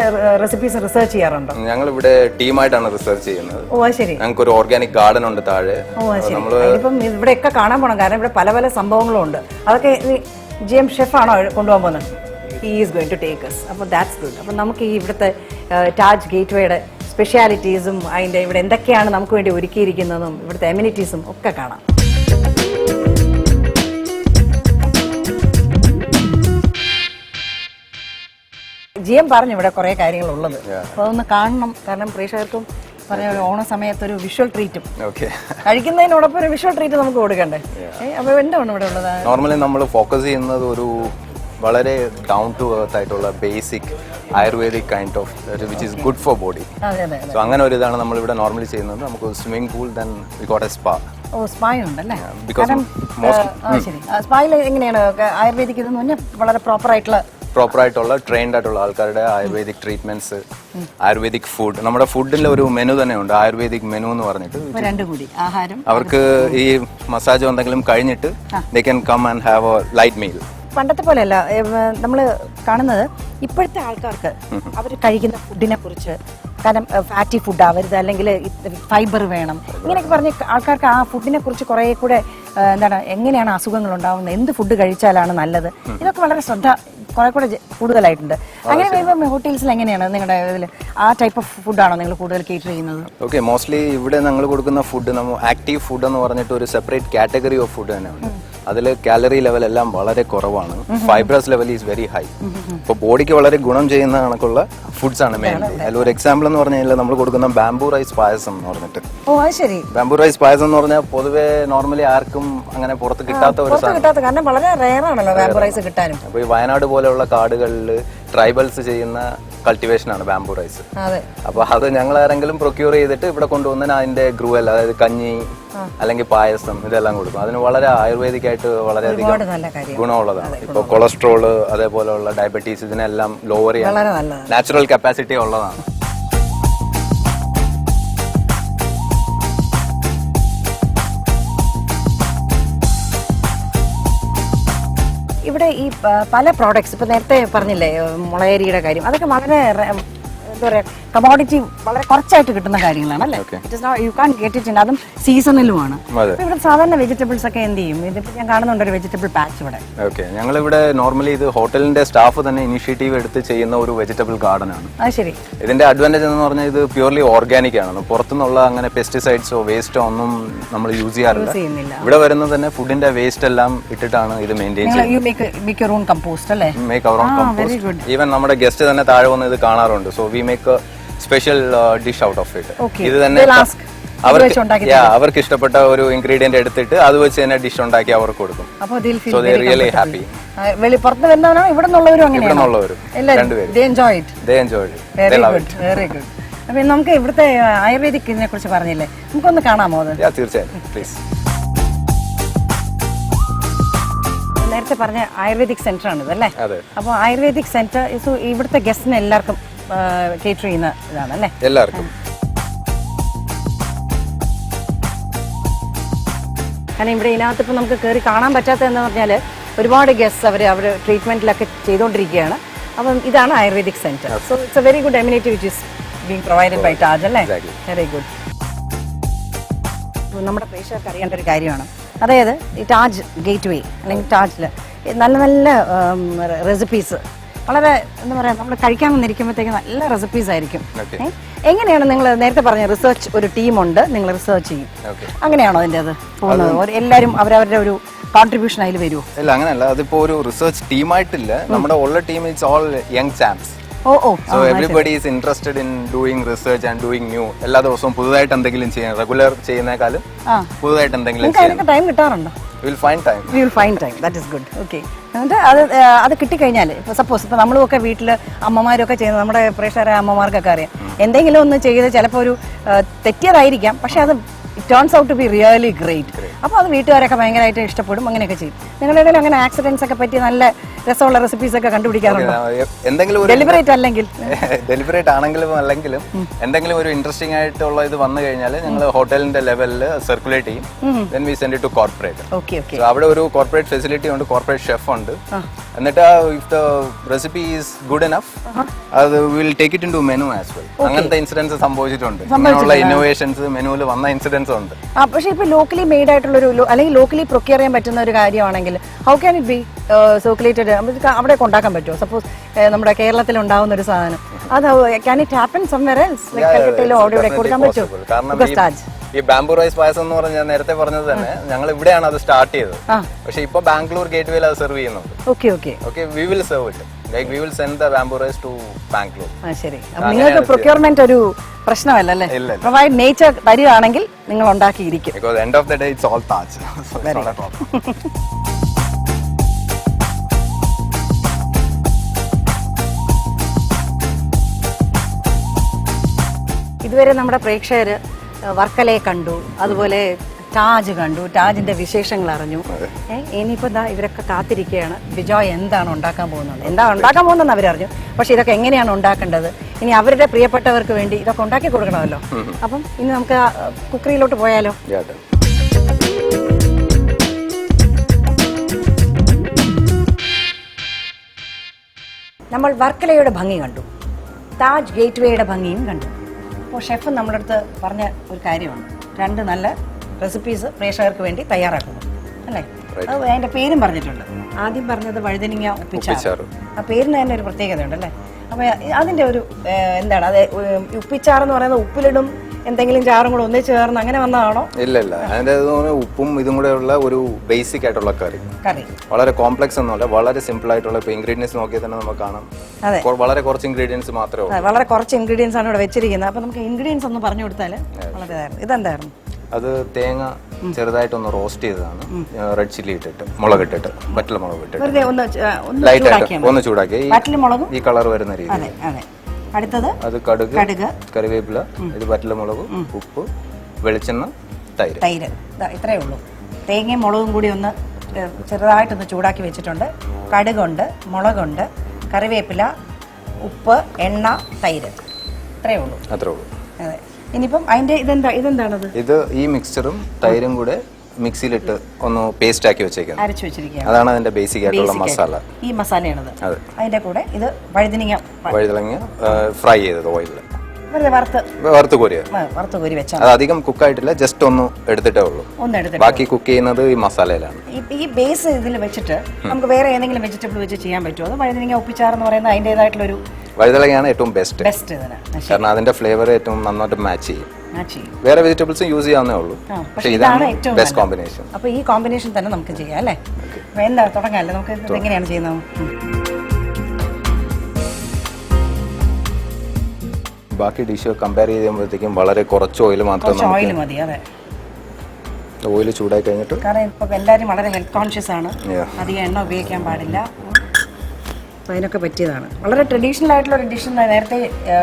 റെസിപ്പീസ് റിസർച്ച് ചെയ്യാറുണ്ടോ? ഞങ്ങൾ ഇവിടെ ടീമായിട്ടാണ് റിസർച്ച് ചെയ്യുന്നത്. ഓ ശരി. ഞങ്ങൾക്ക് ഒരു ഓർഗാനിക് ഗാർഡൻ ഉണ്ട് താഴെ. ഇപ്പം ഇവിടെയൊക്കെ കാണാൻ പോകണം, കാരണം ഇവിടെ പല പല സംഭവങ്ങളും ഉണ്ട്. അതൊക്കെ GM ഷെഫാണോ കൊണ്ടുപോകാൻ പോകുന്നത്? He is going to take us. അപ്പോൾ ദാറ്റ്സ് ഗുഡ്. അപ്പം നമുക്ക് ഈ ഇവിടുത്തെ താജ് ഗേറ്റ്വേയുടെ സ്പെഷ്യാലിറ്റീസും അതിൻ്റെ ഇവിടെ എന്തൊക്കെയാണ് നമുക്ക് വേണ്ടി ഒരുക്കിയിരിക്കുന്നതും ഇവിടുത്തെ എമ്യൂണിറ്റീസും ഒക്കെ കാണാം. GM പറഞ്ഞു ഇവിടെ കുറേ കാര്യങ്ങളുള്ളത്, അപ്പോൾ അതൊന്ന് കാണണം. കാരണം പ്രേക്ഷകർക്കും പറഞ്ഞ ഓണ സമയത്ത് ഒരു വിഷ്വൽ ട്രീറ്റും കഴിക്കുന്നതിനോടൊപ്പം ഒരു വിഷ്വൽ ട്രീറ്റ് നമുക്ക് കൊടുക്കണ്ടേ? അപ്പോൾ എന്താണ് ഇവിടെ ഉള്ളത്? നോർമലി നമ്മൾ ഫോക്കസ് ചെയ്യുന്നത് ഒരു വളരെ ഡൗൺ ടു എർത്ത് ആയിട്ടുള്ള basic ayurvedic kind of which is good for body. So അങ്ങനെ ഒരു ഇതാണ് നമ്മൾ ഇവിടെ നോർമലി ചെയ്യുന്നത്. നമുക്ക് swimming pool, then we got a spa. Oh സ്പായുണ്ടല്ലേ? ശരി. സ്പായിൽ എങ്ങനെയാണ് ആയുർവേദിക് ഇതെന്ന് പറഞ്ഞാൽ വളരെ പ്രോപ്പറായിട്ടുള്ള ട്രെയിൻഡ് ആയിട്ടുള്ള ആൾക്കാരുടെ ആയുർവേദിക് ട്രീറ്റ്മെന്റ്സ്, ആയുർവേദിക് ഫുഡ്. നമ്മുടെ ഫുഡിന്റെ ഒരു മെനു തന്നെ ഉണ്ട്, ആയുർവേദിക് മെനു എന്ന് പറഞ്ഞിട്ട്. അവർക്ക് ഈ മസാജ് എന്തെങ്കിലും കഴിഞ്ഞിട്ട് they can come and have a light meal. പണ്ടത്തെ പോലെയല്ല നമ്മൾ കാണുന്നത്. ഇപ്പോഴത്തെ ആൾക്കാർക്ക് അവർ കഴിക്കുന്ന ഫുഡിനെ കുറിച്ച്, കാരണം ഫാറ്റി ഫുഡ് ആവരുത്, അല്ലെങ്കിൽ ഫൈബർ വേണം, ഇങ്ങനെയൊക്കെ പറഞ്ഞ് ആൾക്കാർക്ക് ആ ഫുഡിനെ കുറിച്ച് കുറേ കൂടെ എന്താണ്, എങ്ങനെയാണ് അസുഖങ്ങൾ ഉണ്ടാവുന്നത്, എന്ത് ഫുഡ് കഴിച്ചാലാണ് നല്ലത്, ഇതൊക്കെ വളരെ ശ്രദ്ധ കുറെ കൂടെ കൂടുതലായിട്ടുണ്ട്. അങ്ങനെ വരുമ്പോൾ ഹോട്ടൽസിൽ എങ്ങനെയാണ് നിങ്ങളുടെ ഇതിൽ ആ ടൈപ്പ് ഓഫ് ഫുഡാണോ നിങ്ങൾ കൂടുതൽ കേറ്റർ ചെയ്യുന്നത്? ഓക്കെ, മോസ്റ്റ്ലി ഇവിടെ ഞങ്ങൾ കൊടുക്കുന്ന ഫുഡ് നമ്മൾ ആക്റ്റീവ് ഫുഡ് എന്ന് പറഞ്ഞിട്ട് ഒരു സെപ്പറേറ്റ് കാറ്റഗറി ഓഫ് ഫുഡ് തന്നെയാണ്. അതിൽ കാലറി ലെവൽ എല്ലാം വളരെ കുറവാണ്, fibrous level is very high. ഇപ്പോൾ ബോഡിക്ക് വളരെ ഗുണം ചെയ്യുന്ന കണക്കുള്ള ഫുഡ്സ് ആണ് മെയിൻ. അതിൽ ഒരു എക്സാമ്പിൾ എന്ന് പറഞ്ഞു കഴിഞ്ഞാൽ നമ്മൾ കൊടുക്കുന്ന ബാംബൂ റൈസ് പായസം എന്ന് പറഞ്ഞിട്ട്. ഓ അത് ശരി. ബാംബൂ റൈസ് പായസം എന്ന് പറഞ്ഞാൽ പൊതുവെ നോർമലി ആർക്കും അങ്ങനെ പുറത്ത് കിട്ടാത്ത ഒരു കാരണം വളരെ റെയർ ആണല്ലോ ബാംബൂ റൈസ് കിട്ടാനും. അപ്പോൾ ഈ വയനാട് പോലെയുള്ള കാടുകളിൽ ട്രൈബൽസ് ചെയ്യുന്ന കൾട്ടിവേഷൻ ആണ് ബാംബൂ റൈസ്. അപ്പൊ അത് ഞങ്ങൾ ആരെങ്കിലും പ്രൊക്യൂർ ചെയ്തിട്ട് ഇവിടെ കൊണ്ടുവന്നതിന് അതിന്റെ ഗ്രൂവൽ, അതായത് കഞ്ഞി അല്ലെങ്കിൽ പായസം, ഇതെല്ലാം കൊടുക്കും. അതിന് വളരെ ആയുർവേദിക് ആയിട്ട് വളരെയധികം ഗുണമുള്ളതാണ്. ഇപ്പൊ കൊളസ്ട്രോള്, അതേപോലെയുള്ള ഡയബറ്റീസ്, ഇതിനെല്ലാം ലോവർ ചെയ്യാൻ നാച്ചുറൽ കപ്പാസിറ്റി ഉള്ളതാണ്. ഇവിടെ ഈ പല പ്രോഡക്ട്സ്, ഇപ്പൊ നേരത്തെ പറഞ്ഞില്ലേ മുളയരിയുടെ കാര്യം, അതൊക്കെ വളരെ എന്താ പറയുക, കമോഡിറ്റി വളരെ കുറച്ചായിട്ട് കിട്ടുന്ന കാര്യങ്ങളാണ് അല്ലേ? You can get it in, അതും സീസണിലുമാണ്. ഇവിടെ സാധാരണ വെജിറ്റബിൾസ് ഒക്കെ എന്ത് ചെയ്യും? ഇതിപ്പോ ഞാൻ കാണുന്നുണ്ട് ഒരു വെജിറ്റബിൾ പാച്ച് ഇവിടെ. ഓക്കെ, ഞങ്ങളിവിടെ നോർമലി ഇത് ഹോട്ടലിന്റെ സ്റ്റാഫ് തന്നെ ഇനിഷ്യേറ്റീവ് എടുത്ത് ചെയ്യുന്ന ഒരു വെജിറ്റബിൾ ഗാർഡൻ ആണ്. അത് ശരി. ഇതിന്റെ അഡ്വാൻറ്റേജ് എന്ന് പറഞ്ഞാൽ ഇത് പ്യൂർലി ഓർഗാനിക് ആണ്. പുറത്തുനിന്നുള്ള അങ്ങനെ പെസ്റ്റിസൈഡ്സോ വേസ്റ്റോ ഒന്നും നമ്മൾ യൂസ് ചെയ്യാറില്ല. ഇവിടെ വരുന്നത് തന്നെ ഫുഡിന്റെ വേസ്റ്റ് എല്ലാം ഇട്ടിട്ടാണ് ഇത് മെയിൻറ്റെയിൻ ചെയ്യുന്നത്. ഈവൻ നമ്മുടെ ഗസ്റ്റ് തന്നെ താഴെ വന്ന് ഇത് കാണാറുണ്ട്. So we make special dish out of it. ഇത് തന്നെ അവർക്ക് ഇഷ്ടപ്പെട്ട ഒരു ഇൻഗ്രീഡിയന്റ് എടുത്തിട്ട് അത് വെച്ച് തന്നെ ഡിഷ് ഉണ്ടാക്കി അവർക്ക് കൊടുക്കും. So they really happy. നമുക്ക് ഇവിടുത്തെ ആയുർവേദിക്കിനെ കുറിച്ച് പറഞ്ഞില്ലേ, നമുക്കൊന്ന് കാണാമോ? തീർച്ചയായും, പ്ലീസ്. നേരത്തെ പറഞ്ഞ ആയുർവേദിക് സെന്റർ ആണ് ഇതല്ലേ? അപ്പോൾ ആയുർവേദിക് സെന്റർ ഇവിടുത്തെ ഗസ്റ്റിന് എല്ലാവർക്കും കേറ്റർ ചെയ്യുന്ന ഇതാണല്ലേ? എല്ലാവർക്കും. കാരണം ഇവിടെ ഇതിനകത്ത് ഇപ്പം നമുക്ക് കയറി കാണാൻ പറ്റാത്തതെന്ന് പറഞ്ഞാൽ ഒരുപാട് ഗസ്റ്റ് അവർ ട്രീറ്റ്മെന്റിലൊക്കെ ചെയ്തുകൊണ്ടിരിക്കുകയാണ്. അപ്പം ഇതാണ് ayurvedic centre. So it's a very good immunity which is being provided by Taj അല്ലേ? Very good. നമ്മുടെ പ്രേക്ഷകർക്ക് അറിയേണ്ട ഒരു കാര്യമാണ്, അതായത് ഈ താജ് ഗേറ്റ് വേ അല്ലെങ്കിൽ താജിൽ നല്ല നല്ല റെസിപ്പീസ്, വളരെ എന്താ പറയുക, നമ്മൾ കഴിക്കാൻ വന്നിരിക്കുമ്പോഴത്തേക്ക് നല്ല റെസിപ്പീസ് ആയിരിക്കും. എങ്ങനെയാണ് നിങ്ങൾ നേരത്തെ പറഞ്ഞ റിസർച്ച്, ഒരു ടീമുണ്ട്, നിങ്ങൾ റിസർച്ച് ചെയ്യും, അങ്ങനെയാണോ അതിൻ്റെ അത് പോകുന്നത്? എല്ലാവരും അവരവരുടെ ഒരു കോൺട്രിബ്യൂഷൻ അതിൽ വരുമോ? ഇല്ല, അങ്ങനെയല്ല. അതിപ്പോ ഒരു റിസർച്ച് ടീമായിട്ടില്ല. നമ്മുടെ ഉള്ള team it's all young champs. So everybody is interested in doing research and doing new. എല്ലാ ദിവസവും പുതുതായിട്ട് എന്തെങ്കിലും ചെയ്യാൻ, റെഗുലർ ചെയ്യുന്നേക്കാളും പുതുതായിട്ട് എന്തെങ്കിലും ചെയ്യാൻ ടൈം കിട്ടാറുണ്ടോ? We'll find time. We'll find time. That is good. Okay. എന്നിട്ട് അത് കിട്ടിക്കഴിഞ്ഞാൽ ഇപ്പോൾ സപ്പോസ് ഇപ്പോൾ നമ്മളുമൊക്കെ വീട്ടിൽ അമ്മമാരൊക്കെ ചെയ്യുന്നത്, നമ്മുടെ പ്രേക്ഷകരായ അമ്മമാർക്കൊക്കെ അറിയാം, എന്തെങ്കിലും ഒന്ന് ചെയ്ത് ചിലപ്പോൾ ഒരു തെറ്റിയതായിരിക്കാം, പക്ഷെ അത് it turns out to be really great. അപ്പോൾ അത് വീട്ടുകാരൊക്കെ ഭയങ്കരമായിട്ട് ഇഷ്ടപ്പെടും, അങ്ങനെയൊക്കെ ചെയ്യും. നിങ്ങളുടെ ഇടയിൽ അങ്ങനെ ആക്സിഡൻസ് ഒക്കെ പറ്റി നല്ല രസമുള്ള റെസിപ്പീസ് ഒക്കെ കണ്ടുപിടിക്കാറുണ്ടോ? എന്തെങ്കിലും ഡെലിബറേറ്റ് അല്ലെങ്കിൽ ഡെലിബറേറ്റ് ആണെങ്കിലും അല്ലെങ്കിലും എന്തെങ്കിലും ഒരു ഇൻട്രസ്റ്റിംഗ് ആയിട്ടുള്ള ഇത് വന്നു കഴിഞ്ഞാൽ ഞങ്ങൾ ഹോട്ടലിന്റെ ലെവലിൽ സർക്കുലേറ്റ് ചെയ്യും. Then we send to corporate. Okay okay. അവിടെ ഒരു കോർപ്പറേറ്റ് ഫെസിലിറ്റി ഉണ്ട്, കോർപ്പറേറ്റ് ഷെഫ് ഉണ്ട്. എന്നിട്ട് if the recipe is good enough അത് will take it in to menu as well. അങ്ങനത്തെ ഇൻസിഡൻസ് സംഭവിച്ചിട്ടുണ്ട്. അങ്ങനെയുള്ള ഇന്നോവേഷൻസ് മെനുവിൽ വന്ന ഇൻസിഡൻസ് ഉണ്ട്. പക്ഷേ ഇപ്പൊ ലോക്കലി മെയ്ഡ് ആയിട്ടുള്ള ഒരു അല്ലെങ്കിൽ ലോക്കലി പ്രൊക്യൂർ ചെയ്യാൻ പറ്റുന്ന ഒരു കാര്യമാണെങ്കിൽ how can it be circulated? അവിടെ കൊണ്ടാക്കാൻ പറ്റുമോ? സപ്പോസ് നമ്മുടെ കേരളത്തിൽ ഉണ്ടാവുന്ന ഒരു സാധനം അത് can it happen somewhere else? Like കൽക്കട്ടയിലോ അവിടെ ഇവിടെ കൊടുക്കാൻ പറ്റുമോ? കാരണം ഈ ബാംബൂ റൈസ് പായസം എന്ന് പറഞ്ഞാൽ നേരത്തെ പറഞ്ഞത് തന്നെ ഞങ്ങൾ ഇവിടെയാണ് അത് സ്റ്റാർട്ട് ചെയ്തത്. പക്ഷെ ഇപ്പൊ ബാംഗ്ലൂർ ഗേറ്റ് വേയിൽ അത് സെർവ് ചെയ്യുന്നുണ്ട്. Okay okay okay, we will serve it. Like we will send the bamboo rice to Bangalore. ശരി, നിങ്ങൾക്ക് പ്രൊക്യൂർമെന്റ് ഒരു പ്രശ്നമല്ല അല്ലേ? പ്രൊവൈഡ് നേച്ചർ തരികയാണെങ്കിൽ നിങ്ങൾ ഉണ്ടാക്കിയിരിക്കും. Because end of the day it's all Taj. ഇതുവരെ നമ്മുടെ പ്രേക്ഷകർ വർക്കലയെ കണ്ടു, അതുപോലെ താജ് കണ്ടു, താജിന്റെ വിശേഷങ്ങൾ അറിഞ്ഞു. ഇനിയിപ്പോ ഇവരൊക്കെ കാത്തിരിക്കുകയാണ് ബിജോയ് എന്താണ് ഉണ്ടാക്കാൻ പോകുന്നത്. എന്താ ഉണ്ടാക്കാൻ പോകുന്നതെന്ന് അവരറിഞ്ഞു, പക്ഷെ ഇതൊക്കെ എങ്ങനെയാണ് ഉണ്ടാക്കേണ്ടത്, ഇനി അവരുടെ പ്രിയപ്പെട്ടവർക്ക് വേണ്ടി ഇതൊക്കെ ഉണ്ടാക്കി കൊടുക്കണമല്ലോ. അപ്പം ഇനി നമുക്ക് കുക്കറിയിലോട്ട് പോയാലോ? നമ്മൾ വർക്കലയുടെ ഭംഗി കണ്ടു, താജ് ഗേറ്റ് വേയുടെ ഭംഗിയും കണ്ടു. അപ്പോൾ ഷെഫ് നമ്മുടെ അടുത്ത് പറഞ്ഞ ഒരു കാര്യമാണ്, 2 നല്ല റെസിപ്പീസ് പ്രേക്ഷകർക്ക് വേണ്ടി തയ്യാറാക്കുന്നു അല്ലേ? അത് അതിന്റെ പേരും പറഞ്ഞിട്ടുണ്ട്. ആദ്യം പറഞ്ഞത് വഴുതനങ്ങ ഉപ്പിച്ചാറ്. ആ പേരിന് തന്നെ ഒരു പ്രത്യേകത ഉണ്ട് അല്ലേ? അപ്പൊ അതിന്റെ ഒരു എന്താണ് അത്? ഉപ്പിച്ചാറ് എന്ന് പറയുന്നത് ഉപ്പിലിടും എന്തെങ്കിലും ചാറും കൂടെ ഒന്നിച്ച് ചേർന്ന് അങ്ങനെ വന്നതാണോ? ഇല്ല, അതിന്റെ ഉപ്പും ഇതും കൂടെ ഉള്ള ഒരു ബേസിക് ആയിട്ടുള്ള കറി. വളരെ കോംപ്ലക്സ് ഒന്നുമല്ല, വളരെ സിമ്പിൾ ആയിട്ടുള്ള. ഇപ്പൊ ഇൻഗ്രീഡിയൻസ് നോക്കിയാൽ തന്നെ നമുക്ക് കാണാം, വളരെ കുറച്ച് ഇൻഗ്രീഡിയൻസ് മാത്രമേ ഉള്ളൂ. വളരെ കുറച്ച് ഇൻഗ്രീഡിയൻസ് ആണ് ഇവിടെ വെച്ചിരിക്കുന്നത്. അപ്പൊ നമുക്ക് ഇൻഗ്രീഡിയൻസ് ഒന്ന് പറഞ്ഞു കൊടുത്താൽ വളരെ. ഇതെന്തായിരുന്നു? അത് തേങ്ങ ചെറുതായിട്ടൊന്ന് റോസ്റ്റ് ചെയ്തതാണ്, റെഡ് ചില്ലി ഇട്ടിട്ട്, മുളകിട്ടിട്ട്, വറ്റൽ മുളക് ഇട്ടിട്ട് ലൈറ്റ് ആയിട്ട് ഒന്ന് ചൂടാക്കി ഈ കളർ വരുന്ന രീതി. അടുത്തത് അത് കടുക്, കറിവേപ്പില, ഇത് വറ്റൽമുളക്, ഉപ്പ്, വെളിച്ചെണ്ണ, തൈര്. ഇത്രയേ ഉള്ളൂ. തേങ്ങയും മുളകും കൂടി ഒന്ന് ചെറുതായിട്ടൊന്ന് ചൂടാക്കി വെച്ചിട്ടുണ്ട്. കടുകുണ്ട്, മുളകുണ്ട്, കറിവേപ്പില, ഉപ്പ്, എണ്ണ, തൈര്. ഇത്രയേ ഉള്ളൂ. അത്രേ ഉള്ളൂ. അതെ. ഇനിയിപ്പം അതിന്റെ ഇതെന്താണത്? ഇത് ഈ മിക്സ്ചറും തൈരും കൂടെ മിക്സിയിലിട്ട് ഒന്ന് പേസ്റ്റ് ആക്കി വെച്ചേക്കുന്നത്, അരച്ചു വെച്ചിരിക്കുകയാണ്. അതാണ് അതിന്റെ ബേസിക് ആയിട്ടുള്ള മസാല. ഈ മസാലയാണത്. അതിന്റെ കൂടെ ഇത് വഴുതനങ്ങ ഫ്രൈ ചെയ്തത് ഓയിലിൽ വറുത്ത് കോരി വെച്ചാൽ അത് അധികം കുക്കായിട്ടില്ല, ജസ്റ്റ് ഒന്ന് എടുത്തിട്ടേ ഉള്ളൂ. ബാക്കി കുക്ക് ചെയ്യുന്നത് ഈ മസാലയിലാണ്. ഈ ബേസ് ഇതിൽ വെച്ചിട്ട് നമുക്ക് വേറെ ഏതെങ്കിലും വെജിറ്റബിൾ വെച്ച് ചെയ്യാൻ പറ്റുമോ? അത് വഴുതനങ്ങ ഉപ്പിച്ചാറെന്ന് പറയുന്നത് അതിൻ്റെതായിട്ടുള്ള ഒരു വഴുതനങ്ങയാണ് ഏറ്റവും ബെസ്റ്റ്, കാരണം അതിന്റെ ഫ്ലേവർ ഏറ്റവും നന്നായിട്ട് മാച്ച് ചെയ്യും. വേറെ വെജിറ്റബിൾസും യൂസ് ചെയ്യാവുന്നേ ഉള്ളൂ, പക്ഷേ ഇതാണ് ബെസ്റ്റ് കോമ്പിനേഷൻ. അപ്പൊ ഈ കോമ്പിനേഷൻ തന്നെ നമുക്ക് ചെയ്യാം അല്ലേ? എന്താ തുടങ്ങാല്ലേ? നമുക്ക് എങ്ങനെയാണ് ചെയ്യുന്നത്? ബാക്കി ഡിഷ് കമ്പയർ ചെയ്യുമ്പോഴത്തേക്കും വളരെ കുറച്ച് ഓയിൽ മാത്രം മതി. അതെ, ഓയിൽ ചൂടായി കഴിഞ്ഞിട്ട്, കാരണം ഇപ്പൊ എല്ലാവരും വളരെ ഹെൽത്ത് കോൺഷ്യസ് ആണ്, അധികം എണ്ണ ഉപയോഗിക്കാൻ പാടില്ല. അപ്പോൾ അതിനൊക്കെ പറ്റിയതാണ്. വളരെ ട്രഡീഷണൽ ആയിട്ടുള്ള ഒരു ഡിഷ് നേരത്തെ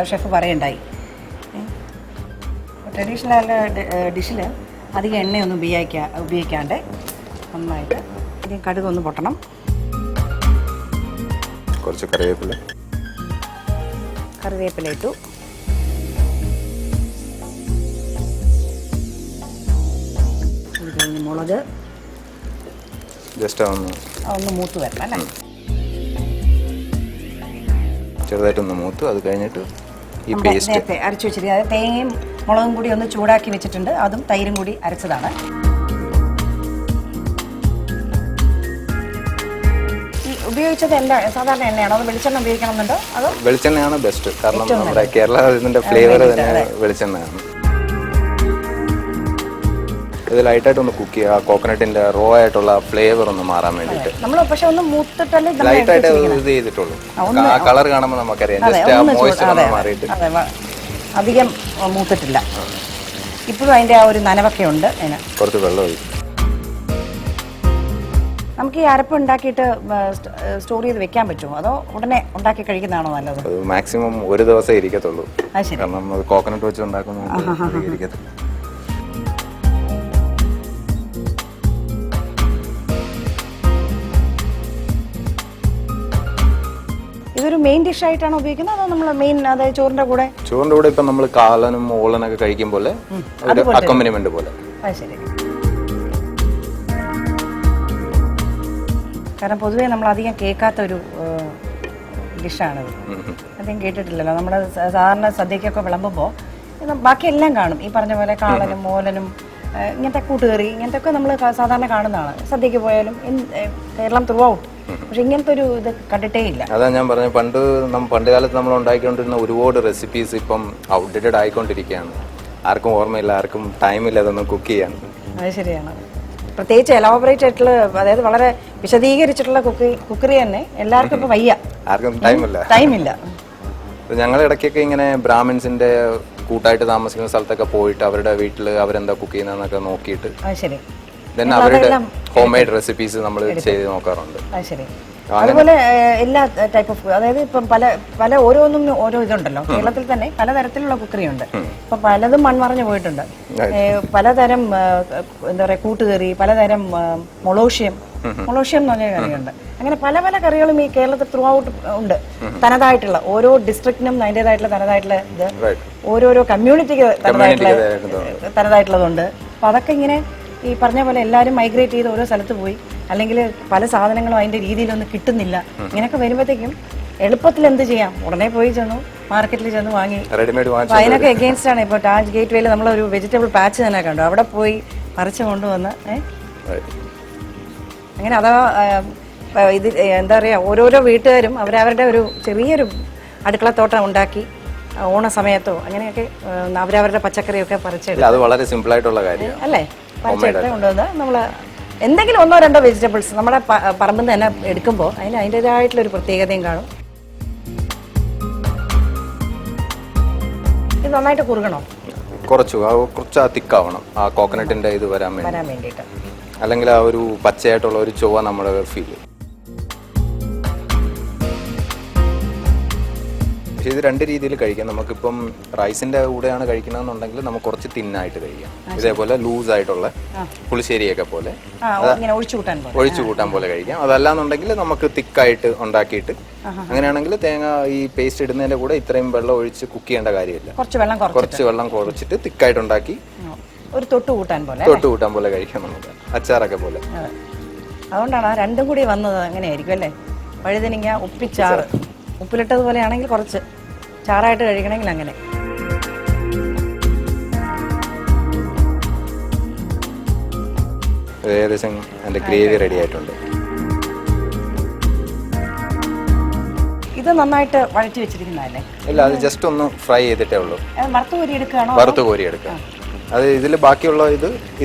ഷെഫ് പറയുണ്ടായി. ട്രഡീഷണൽ ആയിട്ടുള്ള ഡിഷിൽ അധികം എണ്ണയൊന്നും ഉപയോഗിക്കാണ്ട് നന്നായിട്ട് ഇനി കടുക് ഒന്ന് പൊട്ടണം. കുറച്ച് കറിവേപ്പില ഇട്ടു. അത് കഴിഞ്ഞ് മുളക് ജസ്റ്റ് ഒന്ന് മൂത്ത് വരണം അല്ലേ? ചെറുതായിട്ടൊന്ന് മൂത്ത്, അത് കഴിഞ്ഞിട്ട് ഈ പേസ്റ്റ് നേരത്തെ അരച്ചു വെച്ചിരിക്കുക, അത് തേങ്ങയും മുളകും കൂടി ഒന്ന് ചൂടാക്കി വെച്ചിട്ടുണ്ട്, അതും തൈരും കൂടി അരച്ചതാണ്. ഈ ഉപയോഗിച്ചത് സാധാരണ എണ്ണയാണോ അതോ വെളിച്ചെണ്ണ ഉപയോഗിക്കണമെന്നുണ്ടോ? അതോ വെളിച്ചെണ്ണയാണ് ബെസ്റ്റ്, കാരണം നമ്മുടെ കേരളത്തിന്റെ ഫ്ലേവർ തന്നെ വെളിച്ചെണ്ണയാണ്. ഇത് ലൈറ്റായിട്ട് ഒന്ന് കുക്ക് ചെയ്യുക, കോക്കനട്ടിന്റെ റോ ആയിട്ടുള്ള ഫ്ലേവർ ഒന്ന് മാറാൻ വേണ്ടിയിട്ട്. ലൈറ്റായിട്ട് ഇത് ചെയ്തിട്ടുള്ളൂ, ആ കളർ കാണുമ്പോൾ നമുക്കറിയാം, ജസ്റ്റ് ആ മോയ്സ്ചർ ഒന്ന് മാറിയിട്ട്. അധികം മൂത്തിട്ടില്ല, ഇപ്പോഴും അതിന്റെ ആ ഒരു നനവൊക്കെ ഉണ്ട്. അതിന് കുറച്ച് വെള്ളം ഒഴിക്കും. നമുക്ക് ഈ അരപ്പ് ഉണ്ടാക്കിയിട്ട് സ്റ്റോർ ചെയ്ത് വെക്കാൻ പറ്റുമോ, അതോ ഉടനെ ഉണ്ടാക്കി കഴിക്കുന്നതാണോ നല്ലത്? മാക്സിമം ഒരു ദിവസം ഇരിക്കത്തുള്ളൂ, കാരണം കോക്കനട്ട് വെച്ച് ഉണ്ടാക്കുമ്പോൾ ഇരിക്കത്തില്ല. ഇതൊരു മെയിൻ ഡിഷ് ആയിട്ടാണ് ഉപയോഗിക്കുന്നത് അതോ നമ്മൾ മെയിൻ അതായത് ചോറിന്റെ കൂടെ ഇപ്പം നമ്മൾ കാളനും ഓളനൊക്കെ കഴിക്കുമ്പോൾ ഒരു അക്കോമ്പനിമെന്റ് പോലെ. അത് ശരി. കാരണം പൊതുവേ നമ്മൾ അധികം കേൾക്കാത്ത ഒരു ഡിഷാണിത്. അധികം കേട്ടിട്ടില്ലല്ലോ. നമ്മൾ സാധാരണ സദ്യക്കൊക്കെ വിളമ്പുമ്പോൾ ബാക്കിയെല്ലാം കാണും. ഈ പറഞ്ഞ പോലെ കാളനും മോലനും ഇങ്ങനത്തെ കൂട്ടുകറി ഇങ്ങനത്തെ ഒക്കെ നമ്മൾ സാധാരണ കാണുന്നതാണ് സദ്യക്ക് പോയാലും കേരളം ത്രൂ ഔട്ട്. പക്ഷെ ഇങ്ങനത്തെ ഒരു ഇത് കണ്ടിട്ടേ ഇല്ല. അതാ ഞാൻ പറഞ്ഞു, പണ്ട് കാലത്ത് നമ്മൾ ഉണ്ടാക്കിക്കൊണ്ടിരുന്ന ഒരുപാട് റെസിപ്പീസ് ഇപ്പം ഔട്ട്ഡേറ്റഡ് ആയിക്കൊണ്ടിരിക്കുകയാണ്. ആർക്കും ഓർമ്മയില്ല, ആർക്കും ടൈമില്ല അതൊന്നും കുക്ക് ചെയ്യാൻ. അത് ശരിയാണ്. പ്രത്യേകിച്ച് എലാബറേറ്റ് ആയിട്ടുള്ള അതായത് വളരെ വിശദീകരിച്ചിട്ടുള്ള കുക്കറി തന്നെ എല്ലാവർക്കും ഇപ്പൊ വയ്യ, ആർക്കും ടൈമില്ല. ഞങ്ങൾ ഇടയ്ക്കൊക്കെ ഇങ്ങനെ ബ്രാഹ്മിൻസിന്റെ കൂട്ടായിട്ട് താമസിക്കുന്ന സ്ഥലത്തൊക്കെ പോയിട്ട് അവരുടെ വീട്ടിൽ അവരെന്താ കുക്ക് ചെയ്യുന്നതെന്നൊക്കെ നോക്കിയിട്ട് അവരുടെ ഹോം മെയ്ഡ് റെസിപ്പീസ് നമ്മൾ ചെയ്ത് നോക്കാറുണ്ട്. അതുപോലെ എല്ലാ ടൈപ്പ് ഓഫ് അതായത് ഇപ്പം പല ഓരോന്നും ഓരോ ഇതുണ്ടല്ലോ. കേരളത്തിൽ തന്നെ പലതരത്തിലുള്ള കുക്കറി ഉണ്ട്. ഇപ്പൊ പലതും മൺമറഞ്ഞു പോയിട്ടുണ്ട്. പലതരം എന്താ പറയാ കൂട്ടുകറി, പലതരം മൊളോഷ്യം എന്ന് പറഞ്ഞ കറിയുണ്ട്. അങ്ങനെ പല പല കറികളും ഈ കേരളത്തിൽ ത്രൂ ഔട്ട് ഉണ്ട്. തനതായിട്ടുള്ള ഓരോ ഡിസ്ട്രിക്റ്റിനും അതിൻ്റെതായിട്ടുള്ള തനതായിട്ടുള്ള ഇത്, ഓരോരോ കമ്മ്യൂണിറ്റിക്ക് തനതായിട്ടുള്ളതുണ്ട്. അപ്പൊ അതൊക്കെ ഇങ്ങനെ ഈ പറഞ്ഞ പോലെ എല്ലാവരും മൈഗ്രേറ്റ് ചെയ്ത് ഓരോ സ്ഥലത്ത് പോയി, അല്ലെങ്കിൽ പല സാധനങ്ങളും അതിന്റെ രീതിയിലൊന്നും കിട്ടുന്നില്ല. ഇങ്ങനെയൊക്കെ വരുമ്പോഴത്തേക്കും എളുപ്പത്തിൽ എന്ത് ചെയ്യാം, ഉടനെ പോയി ചെന്നു മാർക്കറ്റിൽ ചെന്ന് വാങ്ങി. അതിനൊക്കെ എഗെയിൻസ്റ്റ് ആണ്. ഇപ്പോൾ താജ് ഗേറ്റ് വേയിൽ നമ്മളൊരു വെജിറ്റബിൾ പാച്ച് തന്നെ കണ്ടു. അവിടെ പോയി പറിച്ച് കൊണ്ടുവന്ന് അങ്ങനെ അതാ ഇത് എന്താ പറയുക, ഓരോരോ വീട്ടുകാരും അവരവരുടെ ഒരു ചെറിയൊരു അടുക്കളത്തോട്ടം ഉണ്ടാക്കി ഓണ സമയത്തോ അങ്ങനെയൊക്കെ അവരവരുടെ പച്ചക്കറിയൊക്കെ പറിച്ചെടുക്കും. അത് വളരെ സിമ്പിൾ ആയിട്ടുള്ള കാര്യം അല്ലേ? പറിച്ചെടുത്ത് കൊണ്ടുവന്ന് നമ്മൾ എന്തെങ്കിലും ഒന്നോ രണ്ടോ വെജിറ്റബിൾസ് നമ്മുടെ പറമ്പിൽ നിന്ന് തന്നെ എടുക്കുമ്പോൾ അതിൻ്റെതായിട്ടുള്ളൊരു പ്രത്യേകതയും കാണും. ഇത് നന്നായിട്ട് കുറുകണോ? കുറച്ച് തിക്കാവണം, ആ കോക്കനട്ടിന്റെ ഇത് വരാൻ വേണ്ടിയിട്ട്. അല്ലെങ്കിൽ ആ ഒരു പച്ചയായിട്ടുള്ള ഒരു ചുവ നമ്മുടെ ഫീൽ. പക്ഷെ ഇത് രണ്ട് രീതിയിൽ കഴിക്കാം. നമുക്കിപ്പം റൈസിന്റെ കൂടെയാണ് കഴിക്കണമെന്നുണ്ടെങ്കിൽ നമുക്ക് കുറച്ച് തിന്നായിട്ട് കഴിക്കാം. ഇതേപോലെ ലൂസ് ആയിട്ടുള്ള പുളിശ്ശേരിയൊക്കെ പോലെ ഒഴിച്ചു കൂട്ടാൻ പോലെ കഴിക്കാം. അതല്ലാന്നുണ്ടെങ്കിൽ നമുക്ക് തിക്കായിട്ട് ഉണ്ടാക്കിയിട്ട് അങ്ങനെയാണെങ്കിൽ തേങ്ങ ഈ പേസ്റ്റ് ഇടുന്നതിന്റെ കൂടെ ഇത്രയും വെള്ളം ഒഴിച്ച് കുക്ക് ചെയ്യേണ്ട കാര്യമില്ല. കുറച്ച് വെള്ളം കുറച്ചിട്ട് തിക്കായിട്ട് ഉണ്ടാക്കി ഒരു തൊട്ട് കൂട്ടാൻ പോലെ കഴിക്കാം നമുക്ക്, അച്ചാറൊക്കെ പോലെ. അതുകൊണ്ടാണ് ആ രണ്ടും കൂടി വന്നത്. അങ്ങനെയായിരിക്കും അല്ലേ? വഴുതനങ്ങ ഉപ്പിച്ചാറ്, ഉപ്പിലിട്ടതുപോലെ ആണെങ്കിൽ കുറച്ച് ചാറായിട്ട് കഴിക്കണമെങ്കിൽ അങ്ങനെ. ഏകദേശം അതിന്റെ ഗ്രേവി റെഡി ആയിട്ടുണ്ട്. ഇത് നന്നായിട്ട് വഴറ്റി വെച്ചിരിക്കുന്നതല്ലേ? ഇല്ല, അത് ജസ്റ്റ് ഒന്ന് ഫ്രൈ ചെയ്തിട്ടേ ഉള്ളൂ. വറുത്ത് കോരി എടുക്കുക. അത് ഇതിൽ ബാക്കിയുള്ള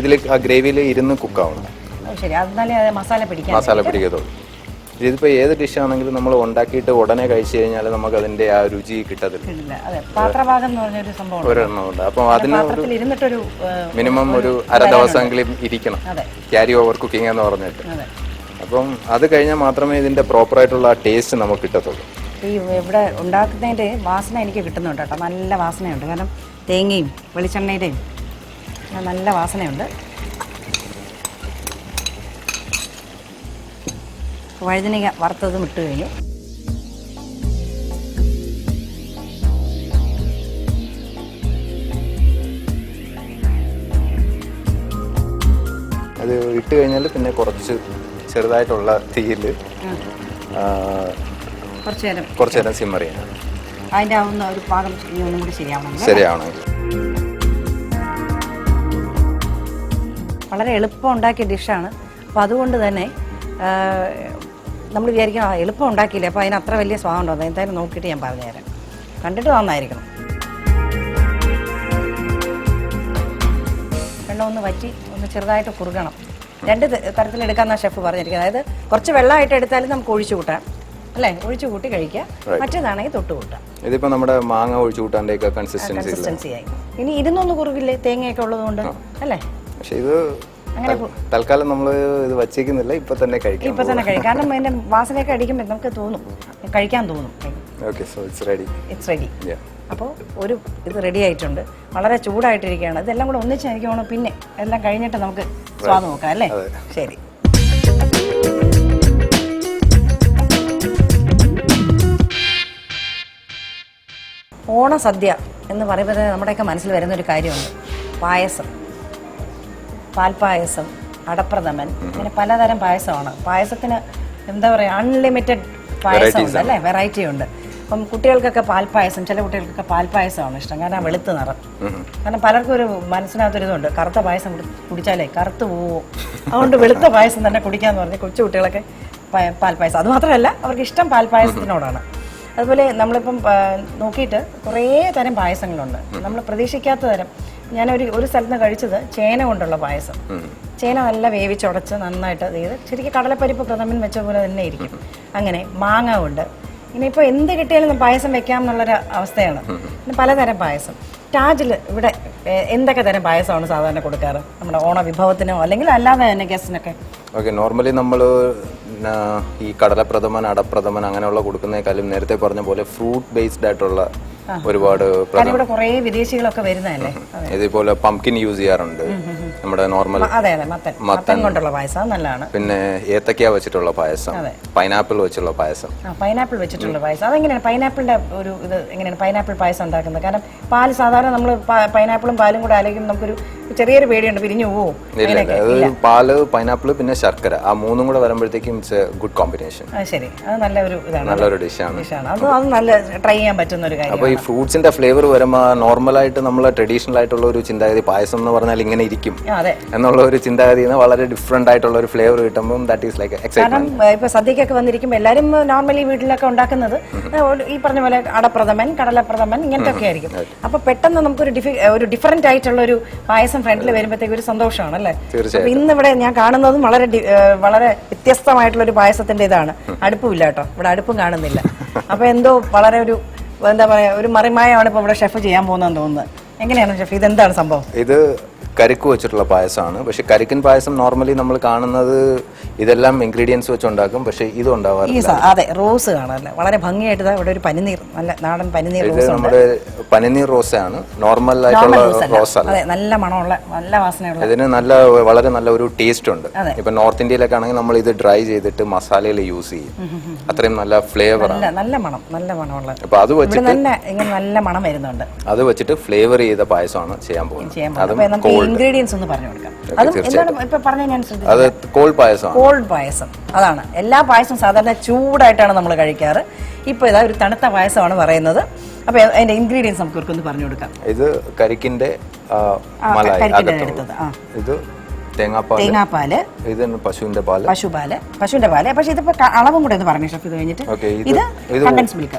ഇതിൽ ആ ഗ്രേവിയിൽ ഇരുന്ന് കുക്കാവണം. ശരി, എന്നാലേ മസാല പിടിക്കത്തുള്ളൂ. ഇതിപ്പോ ഏത് ഡിഷ് ആണെങ്കിലും നമ്മൾ ഉണ്ടാക്കിയിട്ട് ഉടനെ കഴിച്ചു കഴിഞ്ഞാൽ നമുക്ക് അതിന്റെ ആ രുചി കിട്ടത്തില്ല. ഒരെണ്ണം ഉണ്ട്. അപ്പൊ അതിന് മിനിമം ഒരു അര ദിവസമെങ്കിലും ഇരിക്കണം, ക്യാരി ഓവർ കുക്കിംഗ് എന്ന് പറഞ്ഞിട്ട്. അപ്പം അത് കഴിഞ്ഞാൽ മാത്രമേ ഇതിന്റെ പ്രോപ്പർ ആയിട്ടുള്ള ടേസ്റ്റ് നമുക്ക് കിട്ടത്തുള്ളൂ. ഈ ഇവിടെ ഉണ്ടാക്കുന്നതിന്റെ വാസന എനിക്ക് കിട്ടുന്നുണ്ട് കേട്ടോ. നല്ല വാസനയുണ്ട്. കാരണം തേങ്ങയും വെളിച്ചെണ്ണയുടെയും നല്ല വാസനയുണ്ട്. വഴുതനങ്ങ വറുത്തതും ഇട്ട് കഴിഞ്ഞു. അത് ഇട്ട് കഴിഞ്ഞാൽ പിന്നെ കുറച്ച് ചെറുതായിട്ടുള്ള തീയിൽ കുറച്ച് നേരം സിമ്മർ ചെയ്യണം. അതിൻ്റെ ആവുന്ന ഒരു പാകം ഒന്നും കൂടി ശരിയാവണമെങ്കിൽ. വളരെ എളുപ്പം ഉണ്ടാക്കിയ ഡിഷാണ്. അപ്പോൾ അതുകൊണ്ട് തന്നെ നമ്മൾ വിചാരിക്കണം എളുപ്പം ഉണ്ടാക്കിയില്ലേ, അപ്പോൾ അതിന് അത്ര വലിയ സ്വാദം ഉണ്ടോ? എന്തായാലും നോക്കിയിട്ട് ഞാൻ പറഞ്ഞുതരാം. കണ്ടിട്ട് നന്നായിരിക്കണം. വെള്ളം ഒന്ന് വറ്റി ഒന്ന് ചെറുതായിട്ട് കുറുകണം. രണ്ട് തരത്തിലെടുക്കാമെന്നാണ് ഷെഫ് പറഞ്ഞിരിക്കുന്നത്. അതായത് കുറച്ച് വെള്ളമായിട്ട് എടുത്താലും നമുക്ക് ഒഴിച്ചു കൂട്ടാം അല്ലേ? ഒഴിച്ചു കൂട്ടി കഴിക്കാം. മറ്റേതാണെങ്കിൽ തൊട്ട് കൂട്ടാം. ഇതിപ്പോൾ നമ്മുടെ മാങ്ങ ഒഴിച്ചു കൂട്ടാൻ്റെ കൺസിസ്റ്റൻസി ആയി. ഇനി ഇരുന്നൊന്ന് കുറുകില്ലേ തേങ്ങയൊക്കെ ഉള്ളതുകൊണ്ട് അല്ലേ? പക്ഷെ ഇത് തൽക്കാലം നമ്മൾ ഇത് വച്ചേക്കുന്നില്ല, ഇപ്പൊ തന്നെ കഴിക്കാം. കാരണം അതിന്റെ വാസനയൊക്കെ അടിക്കുമ്പോൾ നമുക്ക് തോന്നും, കഴിക്കാൻ തോന്നും. It's ready. അപ്പോൾ ഒരു ഇത് റെഡി ആയിട്ടുണ്ട്. വളരെ ചൂടായിട്ടിരിക്കുകയാണ്. ഇതെല്ലാം കൂടെ ഒന്നിച്ച് എനിക്ക് വേണം. പിന്നെ എല്ലാം കഴിഞ്ഞിട്ട് നമുക്ക് സ്വാദ് നോക്കാം അല്ലേ? ശരി. ഓണസദ്യ എന്ന് പറയുമ്പോൾ നമ്മുടെയൊക്കെ മനസ്സിൽ വരുന്ന ഒരു കാര്യമുണ്ട്. പായസം, പാൽപ്പായസം, അടപ്രഥമൻ, ഇങ്ങനെ പലതരം പായസമാണ്. പായസത്തിന് എന്താ പറയുക, അൺലിമിറ്റഡ് പായസമുണ്ട് അല്ലേ, വെറൈറ്റി ഉണ്ട്. അപ്പം കുട്ടികൾക്കൊക്കെ പാൽപ്പായസം, ചില കുട്ടികൾക്കൊക്കെ പാൽപ്പായസമാണ് ഇഷ്ടം, കാരണം വെളുത്ത് നിറം. കാരണം പലർക്കും ഒരു മനസ്സിനകത്തൊരിതുണ്ട്, കറുത്ത പായസം കുടിച്ചാലേ കറുത്ത് പോവോ, അതുകൊണ്ട് വെളുത്ത പായസം തന്നെ കുടിക്കാന്ന് പറഞ്ഞ് കൊച്ചു കുട്ടികളൊക്കെ പാൽപ്പായസം. അതുമാത്രമല്ല അവർക്ക് ഇഷ്ടം പാൽപ്പായസത്തിനോടാണ്. അതുപോലെ നമ്മളിപ്പം നോക്കിയിട്ട് കുറേ തരം പായസങ്ങളുണ്ട്, നമ്മൾ പ്രതീക്ഷിക്കാത്ത തരം. ഞാനൊരു സ്ഥലത്ത് നിന്ന് കഴിച്ചത് ചേന കൊണ്ടുള്ള പായസം. ചേന നല്ല വേവിച്ചുടച്ച് നന്നായിട്ട് ചെയ്ത് ശരിക്കും കടലപ്പരിപ്പ് പ്രഥമൻ വെച്ച പോലെ തന്നെ ഇരിക്കും. അങ്ങനെ മാങ്ങ കൊണ്ട് ഇനിയിപ്പോൾ എന്ത് കിട്ടിയാലും പായസം വെക്കാം എന്നുള്ളൊരു അവസ്ഥയാണ്. പിന്നെ പലതരം പായസം. ടാജിൽ ഇവിടെ എന്തൊക്കെ തരം പായസമാണ് സാധാരണ കൊടുക്കാറ് നമ്മുടെ ഓണ വിഭവത്തിനോ അല്ലെങ്കിൽ അല്ലാതെ തന്നെ ഗസ്റ്റിനൊക്കെ? ഓക്കെ, നോർമലി നമ്മൾ ഈ കടലപ്രഥമൻ, അടപ്രഥമൻ അങ്ങനെയുള്ള കൊടുക്കുന്നതിനേക്കാളും നേരത്തെ പറഞ്ഞ പോലെ ഫ്രൂട്ട് ബേസ്ഡ് ആയിട്ടുള്ള ഒരുപാട് ഇവിടെ കുറേ വിദേശികളൊക്കെ വരുന്നതല്ലേ. ഇതേപോലെ പംകിൻ യൂസ് ചെയ്യാറുണ്ട്, നമ്മുടെ നോർമൽ മത്തൻ കൊണ്ടുള്ള പായസം നല്ലതാണ്. പിന്നെ ഏത്തക്ക വെച്ചിട്ടുള്ള പായസം, പൈനാപ്പിൾ വെച്ചുള്ള പായസം. പൈനാപ്പിൾ വെച്ചിട്ടുള്ള പായസം അതെങ്ങനെയാണ്? പൈനാപ്പിളിന്റെ ഒരു ഇത് എങ്ങനെയാണ് പൈനാപ്പിൾ പായസം ഉണ്ടാക്കുന്നത്? കാരണം പാല് സാധാരണ നമ്മൾ പൈനാപ്പിളും പാലും കൂടെ ആലോചിക്കുമ്പോൾ നമുക്കൊരു ചെറിയൊരു പേടിയുണ്ട്, പിരിഞ്ഞു പോവും. പാല്, പൈനാപ്പിൾ, പിന്നെ ശർക്കര, ആ മൂന്നും കൂടെ വരുമ്പോഴത്തേക്കും ഇറ്റ്സ് എ ഗുഡ് കോമ്പിനേഷൻ. ശരി, അത് നല്ലൊരു ഇതാണ്, നല്ലൊരു ഡിഷാണ്. അത് നല്ല ട്രൈ ചെയ്യാൻ പറ്റുന്ന ഒരു കാര്യം. അപ്പോൾ ഈ ഫ്രൂട്ട്സിന്റെ ഫ്ലേവർ വരുമ്പോൾ നോർമലായിട്ട് നമ്മൾ ട്രഡീഷണൽ ആയിട്ടുള്ള ഒരു ചിന്താഗതി, പായസം എന്ന് പറഞ്ഞാൽ ഇങ്ങനെ ഇരിക്കും എന്നുള്ള ഒരു ചിന്താഗതിയിൽ നിന്ന് വളരെ ഡിഫറെന്റ് ആയിട്ടുള്ള ഒരു ഫ്ലേവർ കിട്ടുമ്പോൾ ദാറ്റ് ഈസ് ലൈക്ക് എക്സൈറ്റ്മെന്റ്. കാരണം ഇപ്പൊ സദ്യക്കൊക്കെ വന്നിരിക്കുമ്പോൾ എല്ലാവരും നോർമലി വീട്ടിലൊക്കെ ഉണ്ടാക്കുന്നത് ഈ പറഞ്ഞ പോലെ അടപ്രഥമൻ, കടലപ്രഥമൻ ഇങ്ങനത്തെ ഒക്കെ ആയിരിക്കും. അപ്പൊ പെട്ടെന്ന് നമുക്കൊരു ഡിഫറെന്റ് ആയിട്ടുള്ള ഒരു പായസം ഫ്രണ്ടിൽ വരുമ്പോഴത്തേക്ക് ഒരു സന്തോഷമാണ് അല്ലേ. അപ്പൊ ഇന്നിവിടെ ഞാൻ കാണുന്നതും വളരെ വ്യത്യസ്തമായിട്ടുള്ള ഒരു പായസത്തിന്റെ ഇതാണ്. അടുപ്പുമില്ല കേട്ടോ, ഇവിടെ അടുപ്പും കാണുന്നില്ല. അപ്പൊ എന്തോ വളരെ ഒരു എന്താ പറയാ, ഒരു മറിമായാണ് ഇപ്പൊ ഇവിടെ ഷെഫ് ചെയ്യാൻ പോകുന്നതെന്ന് തോന്നുന്നത്. എങ്ങനെയാണ് ഷെഫ്, ഇതെന്താണ് സംഭവം? ഇത് കരിക്ക് വെച്ചിട്ടുള്ള പായസമാണ്. പക്ഷെ കരിക്കൻ പായസം നോർമലി നമ്മൾ കാണുന്നത് ഇതെല്ലാം ഇൻഗ്രീഡിയൻസ് വെച്ച് ഉണ്ടാക്കും, പക്ഷെ ഇത് ഉണ്ടാവാറില്ല. അതെ, റോസ് കാണാറില്ല, വളരെ ഭംഗിയായിട്ട് ഇവിടെ ഒരു പനിനീർ, നല്ല നാടൻ പനിനീർ. ഇത് നമ്മുടെ പനിനീർ റോസാണ്, നോർമൽ ആയിട്ടുള്ള റോസ് അല്ല. നല്ല മണമുള്ള, നല്ല വാസനയുള്ള. ഇതിന് വളരെ നല്ല ഒരു ടേസ്റ്റ് ഉണ്ട്. ഇപ്പൊ നോർത്ത് ഇന്ത്യയിലൊക്കെ ആണെങ്കിൽ നമ്മൾ ഇത് ഡ്രൈ ചെയ്തിട്ട് മസാലയിൽ യൂസ് ചെയ്യും, അത്രയും നല്ല ഫ്ലേവർ ആണ്, നല്ല മണം, നല്ല മണമുള്ള. അപ്പൊ അത് വെച്ചിട്ട് നല്ല മണം വരുന്നുണ്ട്. അത് വെച്ചിട്ട് ഫ്ലേവർ ചെയ്ത പായസമാണ് ചെയ്യാൻ പോകുന്നത്. ഇൻഗ്രീഡിയൻസ് ഒന്ന് പറഞ്ഞു കൊടുക്കാം. അത് കോൾഡ് പായസം. കോൾഡ് പായസം അതാണ്. എല്ലാ പായസവും സാധാരണ ചൂടായിട്ടാണ് നമ്മൾ കഴിക്കാറ്. ഇപ്പൊ ഇതാ ഒരു തണുത്ത പായസമാണ് പറയുന്നത്. അപ്പൊ അതിന്റെ ഇൻഗ്രീഡിയൻസ് നമുക്ക് ഇവർക്കൊന്ന് പറഞ്ഞു കൊടുക്കാം. ഇത് കരിക്കിന്റെ മലായി, ഇത് തേങ്ങാപ്പാല്, ഇത് പശുവിന്റെ പാല്, പശുവിന്റെ പാല്. പക്ഷെ ഇതിപ്പോ അളവും കൂടെ ഒന്ന് പറഞ്ഞു ഷെഫ്. ഇത് കഴിഞ്ഞിട്ട് ഇത് കണ്ടൻസ് മിൽക്ക്.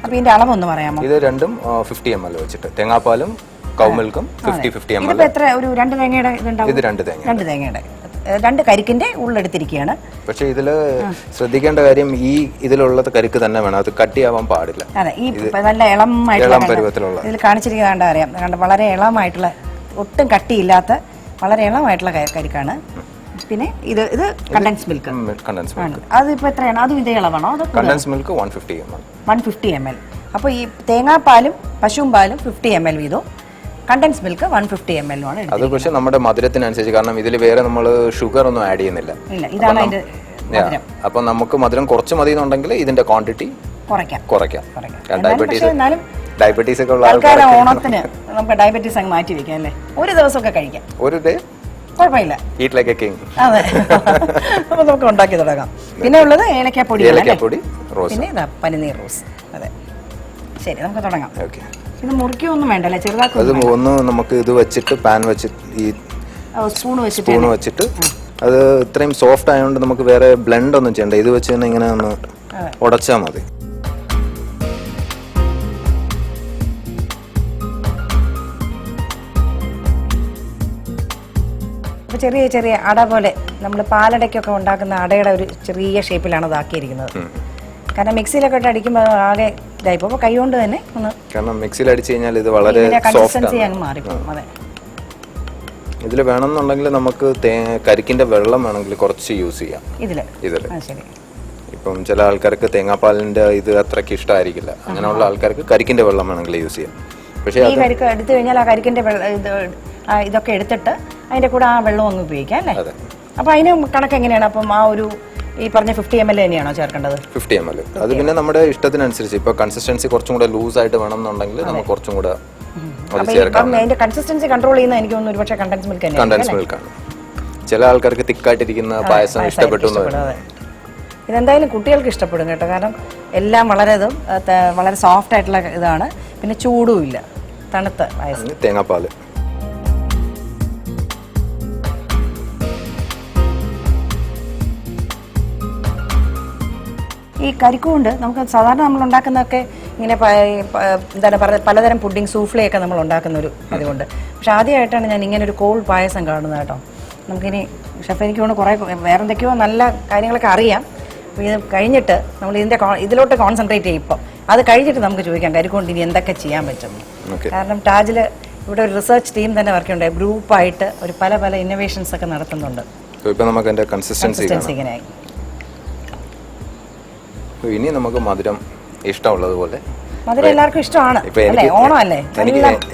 അപ്പൊ ഇതിന്റെ അളവ് ഒന്ന് പറയാമോ? ഇത് രണ്ടും 50 ml വെച്ചിട്ട്, തേങ്ങാപ്പാലും കൗമിൽക്കും 50 ml. എത്ര, ഒരു 2 തേങ്ങയുടെ ഇതുണ്ടാവും? ഇത് 2 തേങ്ങയുടെ 2 കരിക്കിന്റെ ഉള്ളെടുത്തിരിക്കുകയാണ്. പക്ഷെ ഇതില് ശ്രദ്ധിക്കേണ്ട കാര്യം, ഈ ഇതിലുള്ളത് കരിക്ക് തന്നെ വേണം, അത് കട്ടിയാവാൻ പാടില്ല. അതെ, ഈ നല്ല ഇളം പരുവത്തിലുള്ള ഇതിൽ കാണിച്ചിരിക്കുന്ന അറിയാം, വളരെ ഇളമായിട്ടുള്ള, ഒട്ടും കട്ടിയില്ലാത്ത വളരെ ഇളമായിട്ടുള്ള കരിക്കാണ്. പിന്നെ ഇത് കണ്ടൻസ് മിൽക്ക്. അതിപ്പോ എത്രയാണ്? അതും ഇതേ ഇളവാണോ? Contents milk 150 ml. അപ്പൊ ഈ തേങ്ങാപ്പാലും പശുവും പാലും 50 ml വീതവും, കണ്ടൻസ് മിൽക്ക് 150 ml ആണ്. അത് പക്ഷെ നമ്മുടെ മധുരത്തിനനുസരിച്ച്, കാരണം ഇതിൽ വേറെ നമ്മൾ ഷുഗർ ഒന്നും ആഡ് ചെയ്യുന്നില്ല. ഇതാണ് അതിന്റെ മധുരം. അപ്പൊ നമുക്ക് മധുരം കുറച്ച് മതി എന്നുണ്ടെങ്കിൽ ഇതിന്റെ ക്വാണ്ടിറ്റി കുറയ്ക്കാം. ഡയബറ്റീസ് ഒക്കെ ഉള്ള ആൾക്കാരെ ഓണത്തിന് നമുക്ക് ഡയബറ്റീസ് അങ്ങ് മാറ്റി വെക്കാം അല്ലേ, ഒരു ദിവസമൊക്കെ കഴിക്കാം, ഒരു ഡേ കുഴപ്പമില്ല. Eat like A king. അതെ, അപ്പൊ നമുക്ക് ഉണ്ടാക്കി തുടങ്ങാം. പിന്നെ ഉള്ളത് ഏലക്കാപ്പൊടി, പിന്നെ ഇതാ പനിനീർ റോസ്. അതെ, ശരി, നമുക്ക് തുടങ്ങാം. ഇത് മുറിക്കൊന്നും വേണ്ടല്ലേ, ചെറുതാക്കി. അത് ഒന്ന് നമുക്ക് ഇത് വെച്ചിട്ട് പാൻ വെച്ചിട്ട് ഈ സ്പൂൺ വെച്ചിട്ട് അത് ഇത്രയും സോഫ്റ്റ് ആയതുകൊണ്ട് നമുക്ക് വേറെ ബ്ലെൻഡ് ഒന്നും ചെയ്യണ്ട. ഇത് വെച്ച് തന്നെ ഇങ്ങനെ ഒന്ന് ഉടച്ചാൽ മതി. ചെറിയ ചെറിയ അട പോലെ, നമ്മൾ പാലടയ്ക്കൊക്കെ ഉണ്ടാക്കുന്ന അടയുടെ ഒരു ചെറിയ ഷേപ്പിലാണ് ഇതാക്കിയിരിക്കുന്നത്. കാരണം മിക്സിയിലൊക്കെ ഇട്ട് അടിക്കുമ്പോൾ ആകെ ഇതായിപ്പോ, അപ്പോൾ കൈ കൊണ്ട് തന്നെ ഒന്ന്, കാരണം മിക്സിയിൽ അടിച്ചു കഴിഞ്ഞാൽ ഇത് വളരെ കൺസിസ്റ്റൻസി അങ്ങ് മാറിപ്പോകും. അതെ, ഇതിൽ വേണമെന്നുണ്ടെങ്കിൽ നമുക്ക് കരിക്കിന്റെ വെള്ളം വേണമെങ്കിൽ കുറച്ച് യൂസ് ചെയ്യാം ഇതില്. ശരി. ഇപ്പം ചില ആൾക്കാർക്ക് തേങ്ങാപ്പാലിന്റെ ഇത് അത്രയ്ക്ക് ഇഷ്ടമായിരിക്കില്ല, അങ്ങനെയുള്ള ആൾക്കാർക്ക് കരിക്കിന്റെ വെള്ളം വേണമെങ്കിൽ യൂസ് ചെയ്യാം. പക്ഷേ ഈ കരിക്ക് എടുത്തു കഴിഞ്ഞാൽ ആ കരിക്കിന്റെ ഇതൊക്കെ എടുത്തിട്ട് അതിന്റെ കൂടെ ആ വെള്ളം അങ്ങ് ഉപയോഗിക്കാം അല്ലേ. അപ്പൊ അതിന് കണക്ക് എങ്ങനെയാണ്? അപ്പം ആ ഒരു ഈ പറഞ്ഞ 50 ml തന്നെയാണോ ചേർക്കേണ്ടത്? 50 ml. അത് പിന്നെ നമ്മുടെ ഇഷ്ടത്തിനനുസരിച്ച് ഇപ്പൊ കൺസിസ്റ്റൻസി കുറച്ചും കൂടെ ലൂസ് ആയിട്ട് വേണമെന്നുണ്ടെങ്കിൽ നമുക്ക് കുറച്ചും കൂടെ അതിന്റെ കൺസിസ്റ്റൻസി കൺട്രോൾ ചെയ്യുന്ന എനിക്ക് തോന്നുന്നു ഒരുപക്ഷെ കണ്ടൻസ് മിൽക്ക് തന്നെ. കണ്ടൻസ് മിൽക്കാണ്. ചില ആൾക്കാർക്ക് തിക്കായിട്ടിരിക്കുന്ന പായസം ഇഷ്ടപ്പെട്ടു. ഇതെന്തായാലും കുട്ടികൾക്ക് ഇഷ്ടപ്പെടും കേട്ടോ, കാരണം എല്ലാം വളരെ സോഫ്റ്റ് ആയിട്ടുള്ള ഇതാണ്, പിന്നെ ചൂടും ഇല്ല, തണുത്ത പായസം. തേങ്ങാപ്പാല് ഈ കരിക്കുകൊണ്ട് നമുക്ക് സാധാരണ നമ്മൾ ഉണ്ടാക്കുന്നതൊക്കെ ഇങ്ങനെ എന്താണ് പറയുക, പലതരം പുഡിംഗ് സൂഫ്ലയൊക്കെ നമ്മൾ ഉണ്ടാക്കുന്ന ഒരു അതുകൊണ്ട്. പക്ഷെ ആദ്യമായിട്ടാണ് ഞാൻ ഇങ്ങനെ ഒരു കോൾഡ് പായസം കാണുന്നത് കേട്ടോ. നമുക്കിനി ഷെഫ് എനിക്ക് തോന്നുന്നു കുറേ വേറെ എന്തൊക്കെയോ നല്ല കാര്യങ്ങളൊക്കെ അറിയാം. അപ്പോൾ ഇത് കഴിഞ്ഞിട്ട് നമ്മൾ ഇതിലോട്ട് കോൺസെൻട്രേറ്റ് ചെയ്യും. ഇപ്പം അത് കഴിഞ്ഞിട്ട് നമുക്ക് ചോദിക്കാം കരിക്കുകൊണ്ട് ഇനി എന്തൊക്കെ ചെയ്യാൻ പറ്റും. കാരണം ടാജിൽ ഇവിടെ ഒരു റിസർച്ച് ടീം തന്നെ വർക്ക് ചെയ്യുന്നുണ്ട്, ഗ്രൂപ്പായിട്ട് ഒരു പല ഇന്നോവേഷൻസ് ഒക്കെ നടത്തുന്നുണ്ട്. കൺസിസ്റ്റൻസി ഇങ്ങനെയായി. ഇനി നമുക്ക് മധുരം ഇഷ്ടമുള്ളതുപോലെ. മധുരം എല്ലാവർക്കും ഇഷ്ടമാണ്, ഓണം അല്ലേ?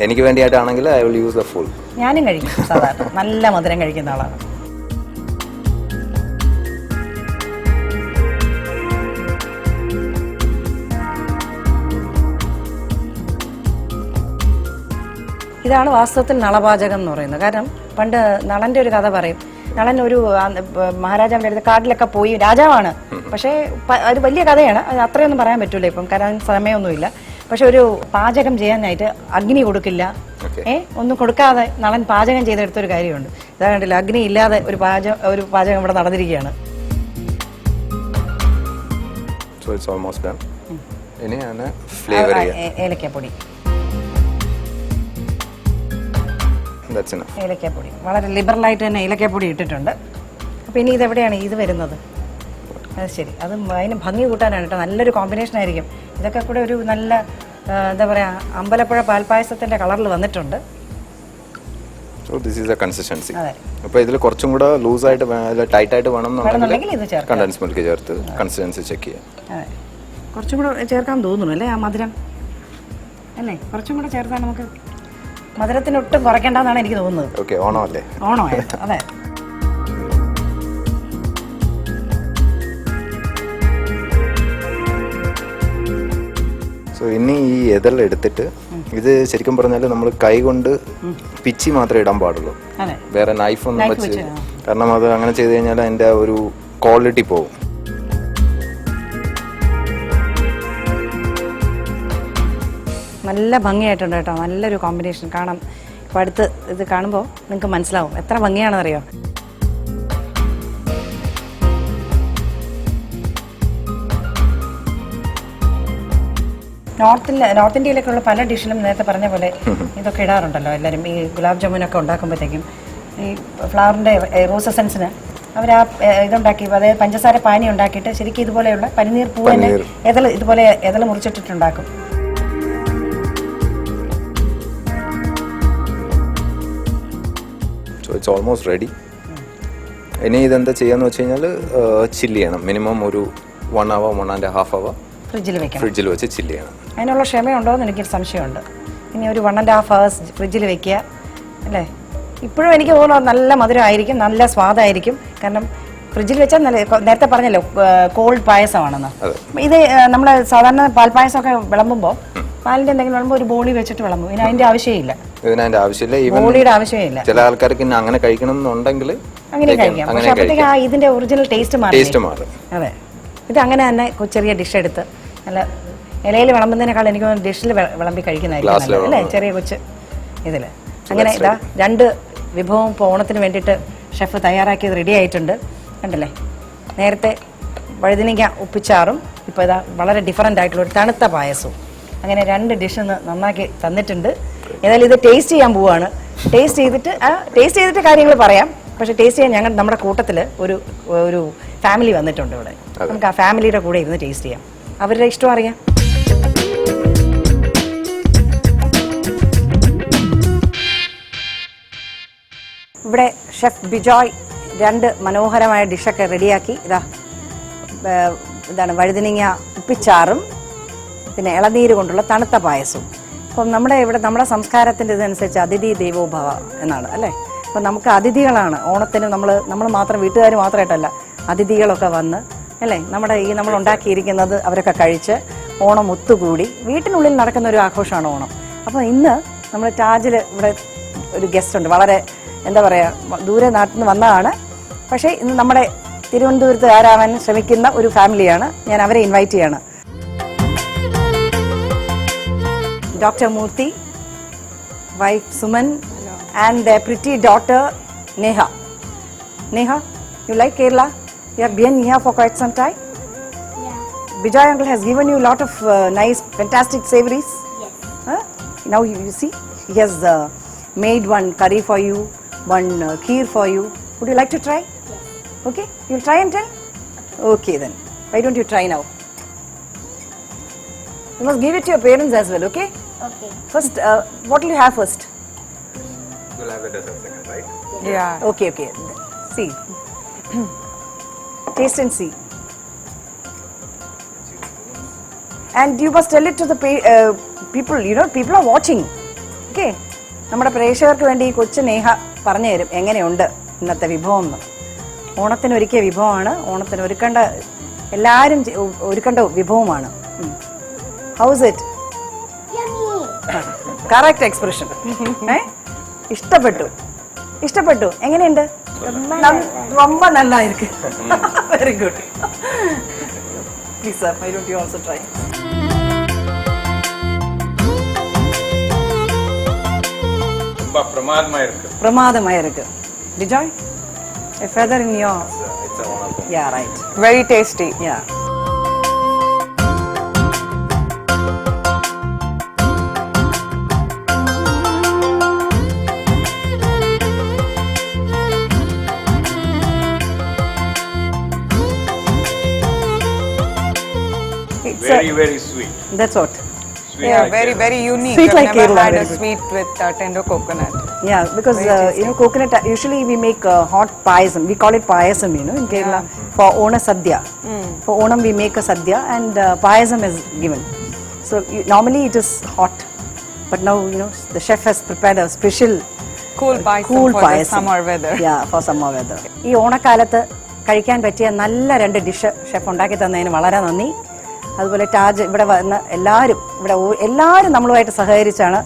എനിക്ക് വേണ്ടിയിട്ടാണെങ്കിൽ I will use the full. ഞാനും കഴിക്കും സാധാരണ, നല്ല മധുരം കഴിക്കുന്ന ആളാണ്. ഇതാണ് വാസ്തവത്തിൽ നളപാചകം എന്ന് പറയുന്നത്. കാരണം പണ്ട് നളന്റെ ഒരു കഥ പറയും. നളൻ ഒരു മഹാരാജാവിൻ്റെ അടുത്ത് കാട്ടിലൊക്കെ പോയി, രാജാവാണ്, പക്ഷേ ഒരു വലിയ കഥയാണ്, അത് അത്രയൊന്നും പറയാൻ പറ്റൂല ഇപ്പം, കാരണം സമയമൊന്നുമില്ല. പക്ഷെ ഒരു പാചകം ചെയ്യാനായിട്ട് അഗ്നി കൊടുക്കില്ല, ഒന്നും കൊടുക്കാതെ നളൻ പാചകം ചെയ്തെടുത്തൊരു കാര്യമുണ്ട്. ഇതാ കണ്ടില്ല, അഗ്നി ഇല്ലാതെ ഒരു പാചകം ഇവിടെ നടന്നിരിക്കുകയാണ്. ഏലക്കാപ്പൊടി, ഏലക്കാപ്പൊടി വളരെ ലിബറലായിട്ട് തന്നെ ഏലക്കാപ്പൊടി ഇട്ടിട്ടുണ്ട്. അപ്പോൾ ഇനി ഇതെവിടെയാണ് ഇത് വരുന്നത്? അത് ശരി, അത് അതിന് ഭംഗി കൂട്ടാനാണ് കേട്ടോ, നല്ലൊരു കോമ്പിനേഷൻ ആയിരിക്കും. ഇതൊക്കെ കൂടെ ഒരു നല്ല എന്താ പറയുക, അമ്പലപ്പുഴ പാൽപ്പായസത്തിൻ്റെ കളറിൽ വന്നിട്ടുണ്ട്. അപ്പോൾ ഇതിൽ കുറച്ചും കൂടെ ലൂസായിട്ട് ടൈറ്റ് ആയിട്ട് വേണമെന്നുണ്ടെങ്കിൽ ഇത് ചേർക്കാം, കണ്ടൻസ് മിൽക്ക് ചേർത്ത് കൺസിസ്റ്റൻസി ചെക്ക് ചെയ്യാം. അതെ, കുറച്ചും കൂടെ ചേർക്കാൻ തോന്നുന്നു അല്ലേ? ആ മധുരം അല്ലേ, കുറച്ചും കൂടെ ചേർത്താൽ നമുക്ക് മധുരത്തിന് ഒട്ടും കുറയ്ക്കേണ്ടെന്നാണ് എനിക്ക് തോന്നുന്നത്. ഓക്കെ, ഓണമല്ലേ? ഓണമായിരുന്നു, അതെ. സോ ഇനി ഈ എതെല്ലാം എടുത്തിട്ട് ഇത് ശരിക്കും പറഞ്ഞാൽ നമ്മൾ കൈ കൊണ്ട് പിച്ചി മാത്രമേ ഇടാൻ പാടുള്ളൂ, വേറെ നൈഫൊന്നും വെച്ച്, കാരണം അത് അങ്ങനെ ചെയ്ത് കഴിഞ്ഞാൽ അതിൻ്റെ ഒരു ക്വാളിറ്റി പോകും. നല്ല ഭംഗിയായിട്ടുണ്ട് കേട്ടോ, നല്ലൊരു കോമ്പിനേഷൻ കാണാം. ഇപ്പോൾ അടുത്ത് ഇത് കാണുമ്പോൾ നിങ്ങൾക്ക് മനസ്സിലാവും എത്ര ഭംഗിയാണെന്നറിയോ. നോർത്ത് ഇന്ത്യയിലൊക്കെയുള്ള പല ഡിഷിലും നേരത്തെ പറഞ്ഞ പോലെ ഇതൊക്കെ ഇടാറുണ്ടല്ലോ എല്ലാവരും. ഈ ഗുലാബ് ജാമുനൊക്കെ ഉണ്ടാക്കുമ്പോഴത്തേക്കും ഈ ഫ്ലവറിൻ്റെ റോസ് എസൻസിന് അവർ ആ ഇതുണ്ടാക്കി, അതായത് പഞ്ചസാര പാനി ഉണ്ടാക്കിയിട്ട് ശരിക്കും ഇതുപോലെയുള്ള പനിനീർ പൂ തന്നെ ഇതുപോലെ എതൾ മുറിച്ചിട്ടിട്ടുണ്ടാക്കും. It's almost ready. ഇനി ഇതെന്താ ചെയ്യാന്ന് വെച്ച് കഴിഞ്ഞാൽ ചില്ല് ചെയ്യണം. മിനിമം ഒരു 1 hour 1.5 hour ഫ്രിഡ്ജിൽ വെച്ച് ചില്ല് ചെയ്യണം. അതിനുള്ള ക്ഷമയുണ്ടോ എന്ന് എനിക്കൊരു സംശയമുണ്ട്. ഇനി ഒരു 1.5 hours ഫ്രിഡ്ജിൽ വെക്കുക അല്ലേ? ഇപ്പോഴും എനിക്ക് തോന്നുന്നു നല്ല മധുരമായിരിക്കും, നല്ല സ്വാദായിരിക്കും. കാരണം ഫ്രിഡ്ജിൽ വെച്ചാൽ നല്ല, നേരത്തെ പറഞ്ഞല്ലോ കോൾഡ് പായസമാണെന്ന്. ഇത് നമ്മൾ സാധാരണ പാൽപ്പായസമൊക്കെ വിളമ്പുമ്പോൾ പാലിന്റെ എന്തെങ്കിലും വിളമ്പുമ്പോൾ ഒരു ബോളി വെച്ചിട്ട് വിളമ്പും. ഇതിന് അതിന്റെ ആവശ്യമില്ല, ബോളിയുടെ ആവശ്യമില്ല. ചില ആൾക്കാർക്ക് അങ്ങനെ കഴിക്കണം എന്നുണ്ടെങ്കിൽ അങ്ങനെ കഴിക്കാം. പക്ഷെ അപ്പോഴത്തേക്ക് ആ ഇതിന്റെ ഒറിജിനൽ ടേസ്റ്റ് മാറും. അതെ, ഇത് അങ്ങനെ തന്നെ ചെറിയ ഡിഷ് എടുത്ത് നല്ല ഇലയിൽ വിളമ്പുന്നതിനേക്കാൾ എനിക്ക് തോന്നുന്നു ഡിഷിൽ വിളമ്പി കഴിക്കുന്നതായിരിക്കും അല്ലേ, ചെറിയ കൊച്ച് ഇതിൽ. അങ്ങനെ ഇതാ 2 വിഭവം ഇപ്പോൾ ഓണത്തിന് വേണ്ടിയിട്ട് ഷെഫ് തയ്യാറാക്കിയത് റെഡി ആയിട്ടുണ്ട്. കണ്ടല്ലേ, നേരത്തെ വഴുതനങ്ങ ഉപ്പിച്ചാറും ഇപ്പോൾ ഇതാ വളരെ ഡിഫറൻ്റ് ആയിട്ടുള്ള ഒരു തണുത്ത പായസവും. അങ്ങനെ 2 ഡിഷ് നന്നാക്കി തന്നിട്ടുണ്ട്. ഏതായാലും ഇത് ടേസ്റ്റ് ചെയ്യാൻ പോവുകയാണ്. ടേസ്റ്റ് ചെയ്തിട്ട് കാര്യങ്ങൾ പറയാം. പക്ഷെ ടേസ്റ്റ് ചെയ്യാൻ നമ്മുടെ കൂട്ടത്തിൽ ഒരു ഫാമിലി വന്നിട്ടുണ്ട് ഇവിടെ. നമുക്ക് ആ ഫാമിലിയുടെ കൂടെ ഇരുന്ന് ടേസ്റ്റ് ചെയ്യാം, അവരുടെ ഇഷ്ടം അറിയാം. ഇവിടെ ഷെഫ് ബിജോയ് 2 മനോഹരമായ ഡിഷൊക്കെ റെഡിയാക്കി. ഇതാണ് വഴുതനങ്ങ ഉപ്പിച്ചാറും പിന്നെ ഇളനീര് കൊണ്ടുള്ള തണുത്ത പായസവും. അപ്പം നമ്മുടെ സംസ്കാരത്തിൻ്റെ ഇതനുസരിച്ച് അതിഥി ദേവോഭവ എന്നാണ് അല്ലേ. അപ്പം നമുക്ക് അതിഥികളാണ് ഓണത്തിന്. നമ്മൾ മാത്രം വീട്ടുകാർ മാത്രമായിട്ടല്ല, അതിഥികളൊക്കെ വന്ന് അല്ലേ നമ്മുടെ ഈ നമ്മൾ ഉണ്ടാക്കിയിരിക്കുന്നത് അവരൊക്കെ കഴിച്ച് ഓണം ഒത്തുകൂടി വീട്ടിനുള്ളിൽ നടക്കുന്ന ഒരു ആഘോഷമാണ് ഓണം. അപ്പോൾ ഇന്ന് നമ്മൾ താജിൽ ഇവിടെ ഒരു ഗസ്റ്റ് ഉണ്ട്, വളരെ എന്താ പറയുക ദൂരെ നാട്ടിൽ നിന്ന് വന്നതാണ്. പക്ഷേ ഇന്ന് നമ്മുടെ തിരുവനന്തപുരത്ത് ആരാവാൻ ശ്രമിക്കുന്ന ഒരു ഫാമിലിയാണ്. ഞാൻ അവരെ ഇൻവൈറ്റ് ചെയ്യാണ്. Dr. Murthy, wife Suman, and their pretty daughter Neha. Neha, you like Kerala? You have been here for quite some time? Yeah. Vijay uncle has given you a lot of nice, fantastic savories. Yes. Huh? Now you see, he has made one curry for you, one kheer for you. Would you like to try? Yes. Okay, you'll try and tell? Okay then. Why don't you try now? You must give it to your parents as well, okay? Okay. First, what will you have first? You'll have the dessert second, right? Yeah. Okay, okay. See. Taste and see. And you must tell it to the people, you know, people are watching. Okay? നമ്മുടെ പ്രേക്ഷകർക്ക് വേണ്ടി ഈ കൊച്ചു നേഹ പറഞ്ഞു തരും എങ്ങനെയുണ്ട് ഇന്നത്തെ വിഭവം എന്ന്. ഓണത്തിന് ഒരുക്കിയ വിഭവമാണ്, ഓണത്തിന് എല്ലാവരും ഒരുക്കേണ്ട വിഭവമാണ്. House it? Correct expression. ഇഷ്ടപ്പെട്ടു എങ്ങനെയുണ്ട്? ரொம்ப நல்லா இருக்கு. Very good. Please sir, why don't you also try? ரொம்ப பிரமாதமா இருக்கு. Dijoy, a feather in your. It's a Onam. Yeah, right. Very tasty. Yeah. Very sweet. That's what. Sweet Yeah, like very, Kerala. very unique. Sweet like I've never Kerala, had very a good. sweet with tender coconut. Yeah, because Very tasty. you know coconut. Usually we make hot payasam. We call it payasam, you know, in Kerala for Onam Sadhya. For Onam we make a Sadhya and payasam is given. So normally it is hot, but now you know the chef has prepared a special Cool payasam cool for the payasam. summer weather. Yeah, for summer weather. ഈ ഓണക്കാലത്ത് കഴിക്കാൻ പറ്റിയ നല്ല 2 dish chef ഉണ്ടാക്കി തന്നതിന് വളരെ നന്ദി. അതുപോലെ താജ് ഇവിടെ വന്ന് എല്ലാവരും നമ്മളുമായിട്ട് സഹകരിച്ചാണ്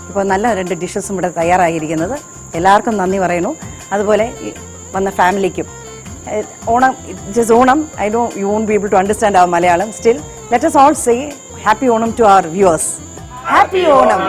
ഇപ്പോൾ നല്ല 2 ഡിഷസും ഇവിടെ തയ്യാറായിരിക്കുന്നത്. എല്ലാവർക്കും നന്ദി പറയുന്നു. അതുപോലെ വന്ന ഫാമിലിക്കും. Onam, just Onam, you won't be able to understand our Malayalam. Still, let us all say happy Onam to our viewers. Happy Onam.